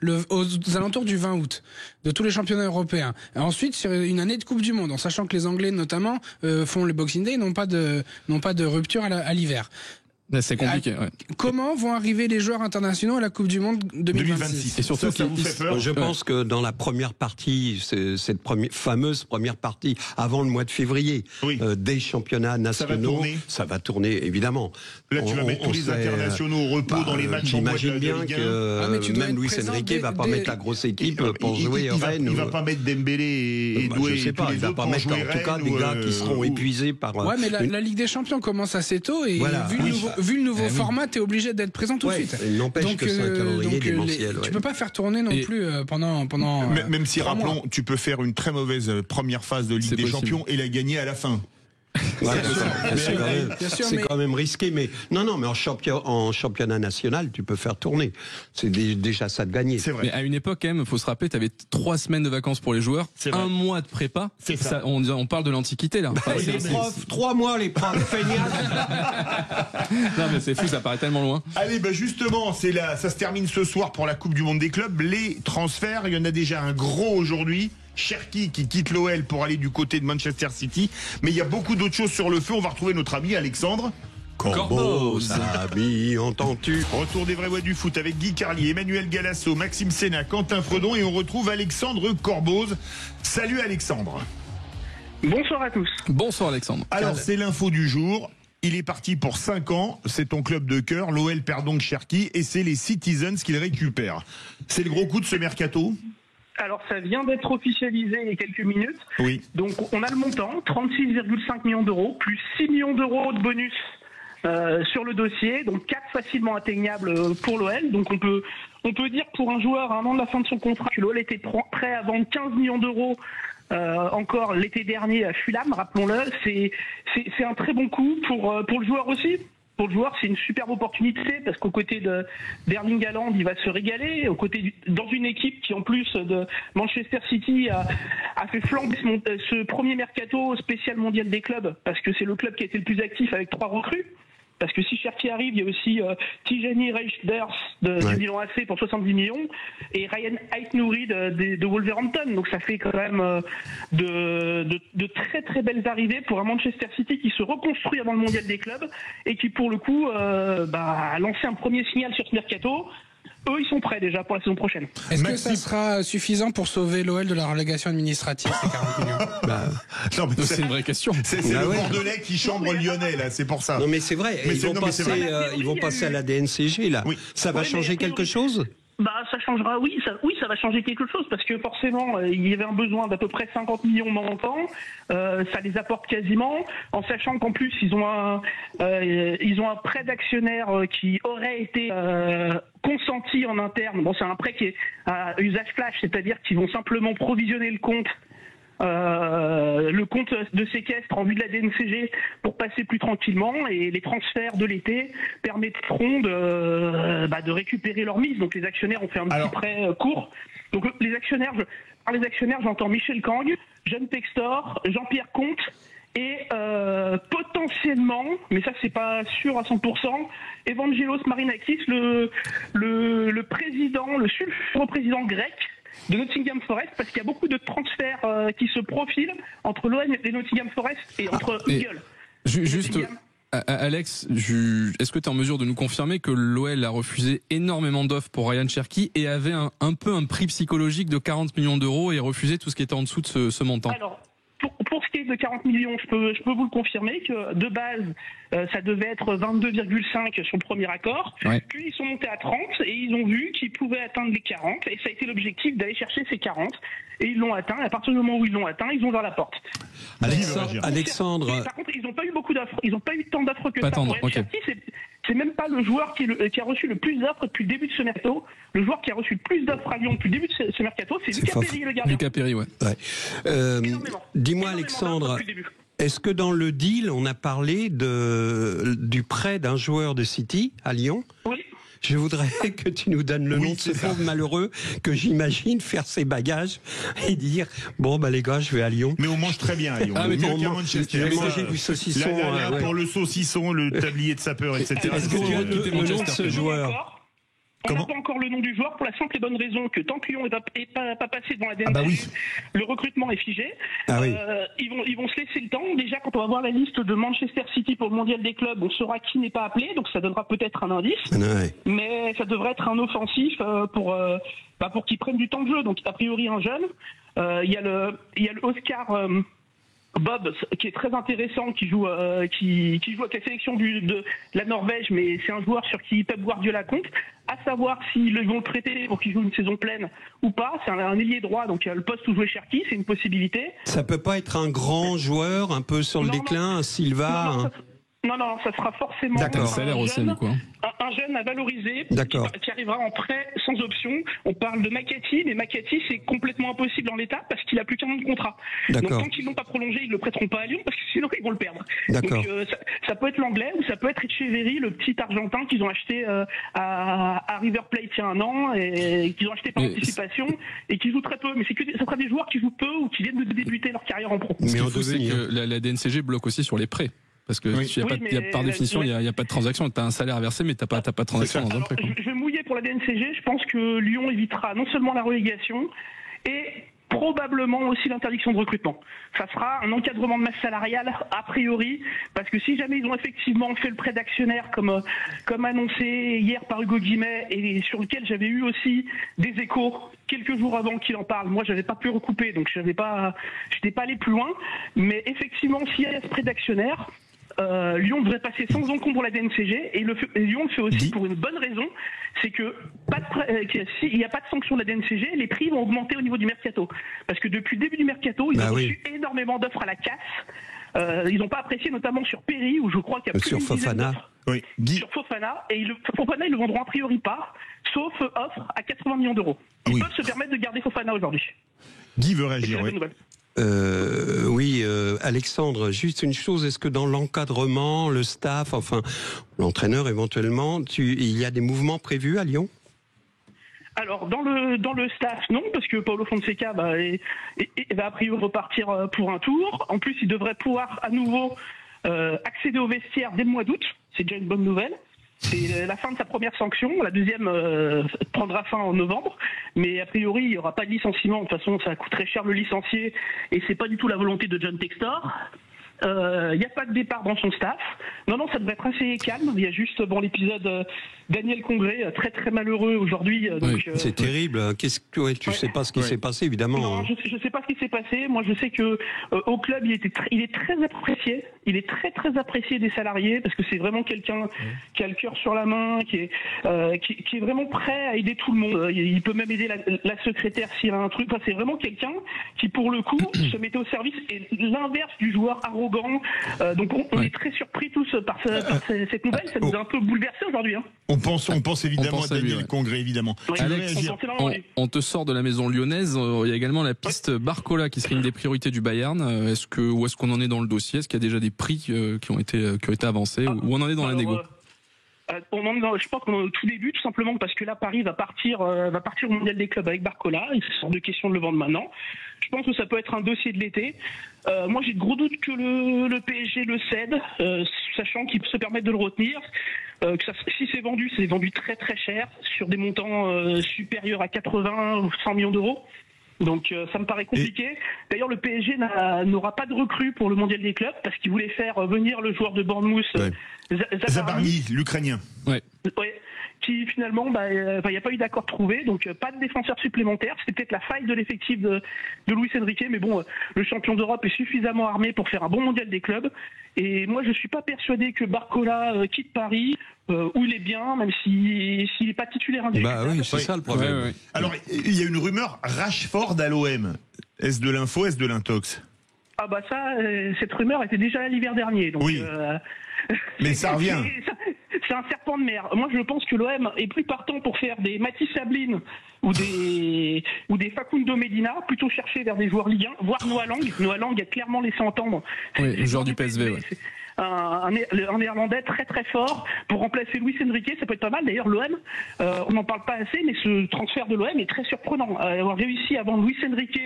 aux alentours du 20 août. De tous les championnats européens. Et ensuite, sur une année de Coupe du Monde, en sachant que les Anglais, notamment, font le Boxing Day, n'ont pas de rupture à l'hiver. C'est compliqué. Comment vont arriver les joueurs internationaux à la Coupe du Monde 2026 Et surtout, ça vous fait peur? Je pense que dans la première partie, cette fameuse première partie, avant le mois de février, des championnats nationaux, ça va tourner évidemment. Là, tu vas mettre tous les internationaux au repos dans les matchs. J'imagine bien que même Luis Enrique va pas mettre la grosse équipe pour jouer au Rennes. Il va pas mettre Dembélé et Doué. Je sais pas, il va pas mettre en tout cas des gars qui seront épuisés par. Ouais, mais la Ligue des Champions commence assez tôt et vu le nouveau format, t'es obligé d'être présent tout de suite. Il n'empêche que c'est un calendrier démentiel. Tu peux pas faire tourner non plus pendant. Même si, rappelons, tu peux faire une très mauvaise première phase de Ligue des Champions et la gagner à la fin. C'est quand même risqué, mais mais en championnat national, tu peux faire tourner. C'est déjà ça de gagner. C'est vrai. Mais à une époque, quand même, faut se rappeler, tu avais 3 semaines de vacances pour les joueurs, 1 mois de prépa. C'est ça. On parle de l'Antiquité là. Les profs, 3 mois les profs, feignasses. Non mais c'est fou, ça paraît tellement loin. Allez, justement, ça se termine ce soir pour la Coupe du Monde des clubs. Les transferts, il y en a déjà un gros aujourd'hui. Cherki qui quitte l'OL pour aller du côté de Manchester City. Mais il y a beaucoup d'autres choses sur le feu. On va retrouver notre ami Alexandre Corboz. Ami, entends-tu? Retour des vraies voix du foot avec Guy Carlier, Emmanuel Galasso, Maxime Sénat, Quentin Fredon, et on retrouve Alexandre Corboz. Salut Alexandre. Bonsoir à tous. Bonsoir Alexandre. Alors c'est l'info du jour. Il est parti pour 5 ans, c'est ton club de cœur. L'OL perd donc Cherki et c'est les Citizens qu'il récupère. C'est le gros coup de ce mercato? Alors ça vient d'être officialisé il y a quelques minutes. Oui. Donc on a le montant, 36,5 millions d'euros, plus 6 millions d'euros de bonus sur le dossier, donc 4 facilement atteignables pour l'OL. Donc on peut dire pour un joueur à 1 an de la fin de son contrat que l'OL était prêt à vendre 15 millions d'euros encore l'été dernier à Fulham, rappelons-le. C'est un très bon coup pour le joueur aussi. Pour le joueur, c'est une superbe opportunité parce qu'aux côtés d'Erling Haaland, il va se régaler. Dans une équipe qui, en plus de Manchester City, a fait flamber ce premier mercato spécial mondial des clubs parce que c'est le club qui a été le plus actif avec 3 recrues. Parce que si Cherki arrive, il y a aussi Tijani Reijnders du Milan AC pour 70 millions et Ryan Aït-Nouri de Wolverhampton. Donc ça fait quand même de très très belles arrivées pour un Manchester City qui se reconstruit avant le mondial des clubs et qui pour le coup a lancé un premier signal sur ce mercato. Eux, ils sont prêts déjà pour la saison prochaine. Est-ce que ça sera suffisant pour sauver l'OL de la relégation administrative, ces 40 millions? Non, mais c'est une vraie question. C'est le Bordelais qui chambre Lyonnais, là, c'est pour ça. Non, mais c'est vrai. Ils vont passer à la DNCG, là. Oui. Ça va changer quelque chose? Ça changera, ça va changer quelque chose parce que forcément il y avait un besoin d'à peu près 50 millions montants, ça les apporte quasiment, en sachant qu'en plus ils ont un prêt d'actionnaire qui aurait été consenti en interne. Bon, c'est un prêt qui est à usage flash, c'est-à-dire qu'ils vont simplement provisionner le compte de séquestre en vue de la DNCG pour passer plus tranquillement, et les transferts de l'été permettront de récupérer leur mise. Donc les actionnaires ont fait un petit prêt court. Donc les actionnaires, j'entends Michel Kang, Jeanne Textor, Jean-Pierre Comte et potentiellement, mais ça c'est pas sûr à 100%, Evangelos Marinakis, le président, le sulfureux président grec de Nottingham Forest, parce qu'il y a beaucoup de transferts qui se profilent entre l'OM et Nottingham Forest et entre Eagle. Juste, Alex, est-ce que tu es en mesure de nous confirmer que l'OL a refusé énormément d'offres pour Ryan Cherki et avait un peu un prix psychologique de 40 millions d'euros et refusé tout ce qui était en dessous de ce montant? Alors, pour ce qui est de 40 millions, je peux vous le confirmer que de base, ça devait être 22,5 sur le premier accord. Ouais. Puis ils sont montés à 30 et ils ont vu qu'ils pouvaient atteindre les 40. Et ça a été l'objectif d'aller chercher ces 40. Et ils l'ont atteint. Et à partir du moment où ils l'ont atteint, ils ont ouvert la porte. Alexandre. Par contre, ils n'ont pas eu beaucoup d'offres. Ils n'ont pas eu tant d'offres que pas ça. Tendre, pour Cherki, c'est même pas le joueur qui a reçu le plus d'offres depuis le début de ce mercato. Le joueur qui a reçu le plus d'offres à Lyon depuis le début de ce mercato, c'est Lucas Perry, le gardien. Lucas Perry, ouais. Dis-moi, Alexandre, est-ce que dans le deal, on a parlé du prêt d'un joueur de City à Lyon? Oui. Je voudrais que tu nous donnes le nom de ce pauvre malheureux que j'imagine faire ses bagages et dire les gars, je vais à Lyon. Mais on mange très bien à Lyon. Mais je vais manger du saucisson. Pour le saucisson, le tablier de sapeur, etc. Est-ce que tu as le nom de ce joueur? On n'a pas encore le nom du joueur pour la simple et bonne raison que tant que Lyon n'est pas passé dans la DNCG, le recrutement est figé. Ils vont se laisser le temps. Déjà, quand on va voir la liste de Manchester City pour le mondial des clubs, on saura qui n'est pas appelé, donc ça donnera peut-être un indice. Mais ça devrait être un offensif pour qu'ils prennent du temps de jeu. Donc a priori un jeune. Il y a le Oscar Bob, qui est très intéressant, qui joue avec la sélection de la Norvège, mais c'est un joueur sur qui Pep Guardiola compte. À savoir s'ils vont le prêter pour qu'il joue une saison pleine ou pas. C'est un ailier droit, donc le poste où jouait Cherki, c'est une possibilité. Ça peut pas être un grand joueur, un peu sur le déclin, un Silva. Non, ça sera forcément un jeune à valoriser qui arrivera en prêt sans option. On parle de Makati, mais Makati c'est complètement impossible en l'état parce qu'il a plus qu'un an de contrat. Donc tant qu'ils l'ont pas prolongé, ils le prêteront pas à Lyon parce que sinon ils vont le perdre. Donc ça peut être l'anglais ou ça peut être Echeverry, le petit argentin qu'ils ont acheté à River Plate il y a un an et qu'ils ont acheté par anticipation et qui joue très peu. Mais ça sera des joueurs qui jouent peu ou qui viennent de débuter leur carrière en pro. Mais ce qu'il faut, c'est que la DNCG bloque aussi sur les prêts. Parce que par définition, il n'y a pas de transaction. Tu as un salaire à verser, mais tu n'as pas de transaction dans un prêt. Je vais mouiller pour la DNCG. Je pense que Lyon évitera non seulement la relégation, et probablement aussi l'interdiction de recrutement. Ça sera un encadrement de masse salariale, a priori, parce que si jamais ils ont effectivement fait le prêt d'actionnaire comme annoncé hier par Hugo Guimet, et sur lequel j'avais eu aussi des échos quelques jours avant qu'il en parle. Moi, j'avais pas pu recouper, donc je n'étais pas allé plus loin. Mais effectivement, s'il y a ce prêt d'actionnaire, Lyon devrait passer sans encombre la DNCG et Lyon le fait aussi pour une bonne raison, c'est que s'il n'y a pas de sanction de la DNCG, les prix vont augmenter au niveau du mercato. Parce que depuis le début du mercato, ils ont reçu énormément d'offres à la casse. Ils n'ont pas apprécié, notamment sur Perry, où je crois qu'il y a plus sur Fofana. Sur Fofana, et Fofana, ils le vendront a priori pas, sauf offre à 80 millions d'euros. Ils peuvent se permettre de garder Fofana aujourd'hui. Guy veut réagir, Alexandre, juste une chose, est-ce que dans l'encadrement, le staff, enfin l'entraîneur éventuellement, il y a des mouvements prévus à Lyon? Alors dans le staff non, parce que Paulo Fonseca va a priori repartir pour un tour. En plus, il devrait pouvoir à nouveau accéder au vestiaire dès le mois d'août. C'est déjà une bonne nouvelle. C'est la fin de sa première sanction. La deuxième prendra fin en novembre. Mais a priori, il n'y aura pas de licenciement. De toute façon, ça coûte très cher le licencier. Et c'est pas du tout la volonté de John Textor. Il n'y a pas de départ dans son staff. Non, ça devrait être assez calme. Il y a juste l'épisode Daniel Congré, très très malheureux aujourd'hui. C'est terrible. Tu sais pas ce qui s'est passé, évidemment. Non, je sais pas ce qui s'est passé. Moi, je sais que au club, il est très apprécié. Il est très très apprécié des salariés parce que c'est vraiment quelqu'un qui a le cœur sur la main, qui est vraiment prêt à aider tout le monde. Il peut même aider la secrétaire s'il y a un truc. Enfin, c'est vraiment quelqu'un qui, pour le coup, se mettait au service. Et l'inverse du joueur arrogant. Donc, on est très surpris tous par cette nouvelle. Ça nous a un peu bouleversé aujourd'hui. On pense évidemment à Daniel Congré, évidemment. Oui, Alex, on te sort de la maison lyonnaise. Il y a également la piste Barcola qui serait une des priorités du Bayern. Où est-ce qu'on en est dans le dossier? Est-ce qu'il y a déjà des prix qui ont été avancés? Où on en est dans la négo? Je pense qu'on est au tout début, tout simplement parce que là, Paris va partir au Mondial des clubs avec Barcola. Il est hors de question de le vendre maintenant. Je pense que ça peut être un dossier de l'été. Moi, j'ai de gros doutes que le PSG le cède, sachant qu'il peut se permettre de le retenir. Si c'est vendu très très cher, sur des montants supérieurs à 80 ou 100 millions d'euros. Donc ça me paraît compliqué. D'ailleurs, le PSG n'aura pas de recrue pour le Mondial des clubs parce qu'il voulait faire venir le joueur de Bournemouth, Zabarny, l'Ukrainien. Ouais. Qui finalement, il n'y a pas eu d'accord trouvé, donc pas de défenseur supplémentaire. C'est peut-être la faille de l'effectif de Luis Enrique, mais bon, le champion d'Europe est suffisamment armé pour faire un bon Mondial des clubs. Et moi, je suis pas persuadé que Barcola quitte Paris, où il est bien, même s'il n'est pas titulaire indiscutable. Oui, c'est ça le problème. Ouais. Alors, il y a une rumeur Rashford à l'OM. Est-ce de l'info, est-ce de l'intox? Ah cette rumeur était déjà là l'hiver dernier. Donc, oui. Mais ça revient. C'est un serpent de mer. Moi, je pense que l'OM est plus partant pour faire des Mathis Sablin ou des Facundo Medina, plutôt chercher vers des joueurs Ligue 1, voire Noah Lang. Noah Lang a clairement laissé entendre. Oui, le joueur du PSV, ouais. Un Néerlandais très très fort pour remplacer Luis Enrique, ça peut être pas mal. D'ailleurs, l'OM, on n'en parle pas assez, mais ce transfert de l'OM est très surprenant. Avoir réussi à vendre Luis Enrique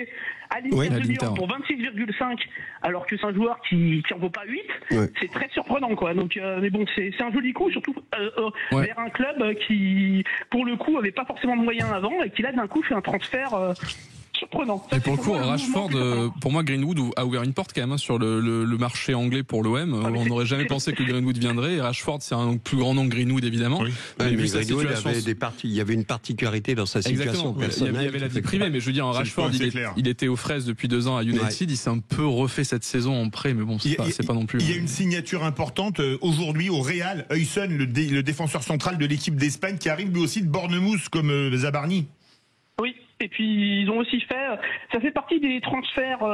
à l'Inter pour 26,5, alors que c'est un joueur qui en vaut pas 8, c'est très surprenant, quoi. Donc, mais bon, c'est un joli coup, surtout vers un club qui, pour le coup, avait pas forcément de moyens avant et qui là d'un coup fait un transfert. Surprenant. Et pour le coup, Rashford, pour moi, Greenwood a ouvert une porte quand même sur le marché anglais pour l'OM. On n'aurait jamais pensé que Greenwood viendrait. Et Rashford, c'est un plus grand nom que Greenwood, évidemment. Oui. Mais Greenwood il y avait une particularité dans sa situation personnelle. Il y avait la vie privée, mais je veux dire, Rashford, il était aux fraises depuis 2 ans à United. Il s'est un peu refait cette saison en prêt, mais bon, c'est pas non plus. Il y a une signature importante aujourd'hui au Real. Huyson, le défenseur central de l'équipe d'Espagne, qui arrive lui aussi de Bournemouth comme Zabarny. Oui, et puis ils ont aussi ça fait partie des transferts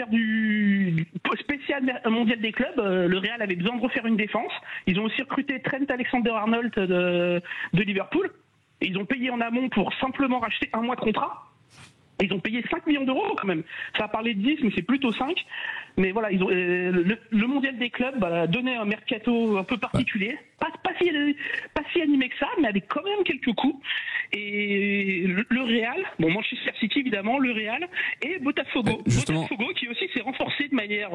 du spécial mondial des clubs. Le Real avait besoin de refaire une défense. Ils ont aussi recruté Trent Alexander-Arnold de Liverpool. Et ils ont payé en amont pour simplement racheter 1 mois de contrat. Ils ont payé 5 millions d'euros quand même. Ça a parlé de 10, mais c'est plutôt 5. Mais voilà, ils ont, le mondial des clubs a donné un mercato un peu particulier. Pas si animé que ça, mais avec quand même quelques coups. Et le Real, Manchester City évidemment, le Real et Botafogo. Botafogo qui aussi s'est renforcé de manière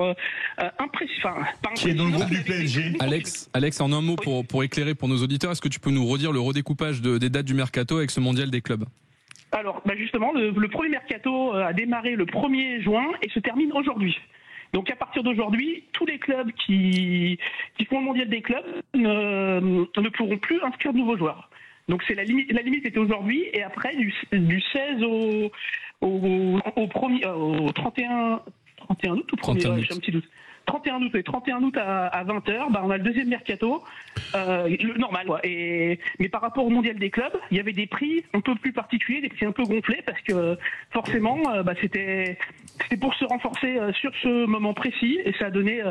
impressionnante. Qui est dans le groupe du PSG. Alex, en un mot pour éclairer pour nos auditeurs, est-ce que tu peux nous redire le redécoupage des dates du mercato avec ce mondial des clubs? Alors, justement, le premier mercato a démarré le 1er juin et se termine aujourd'hui. Donc à partir d'aujourd'hui, tous les clubs qui font le mondial des clubs ne pourront plus inscrire de nouveaux joueurs. Donc c'est la limite était aujourd'hui, et après du 16 au 31 août ou 1er, j'ai un petit doute. 31 août à 20h, on a le deuxième mercato, le normal. Mais par rapport au mondial des clubs, il y avait des prix un peu plus particuliers, des prix un peu gonflés, parce que forcément, c'était pour se renforcer sur ce moment précis, et ça a donné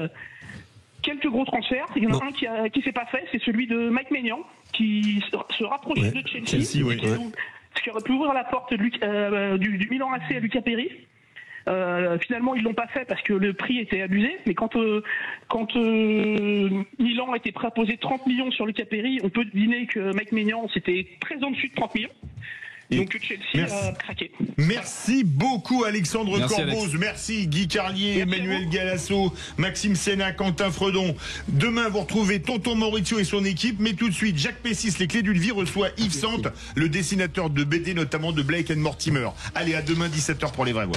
quelques gros transferts. Il y en a un qui s'est pas fait, c'est celui de Mike Maignan, qui se rapprochait de Chelsea, ce qui aurait pu ouvrir la porte du Milan AC à Luca Perry. Finalement, ils l'ont pas fait parce que le prix était abusé. Mais quand Milan était prêt à poser 30 millions sur Luca Perry, on peut deviner que Mike Maignan c'était très en dessus de 30 millions. Donc Chelsea a craqué. Merci beaucoup Alexandre Merci, Corboz, Alex. merci Guy Carlier, Merci Emmanuel Galasso, Maxime Sénat, Quentin Fredon. Demain vous retrouvez Tonton Maurizio et son équipe, mais tout de suite Jacques Pessis, les clés d'une vie, reçoit Yves Sante, le dessinateur de BD notamment de Blake and Mortimer. Allez, à demain 17h pour les vraies voix.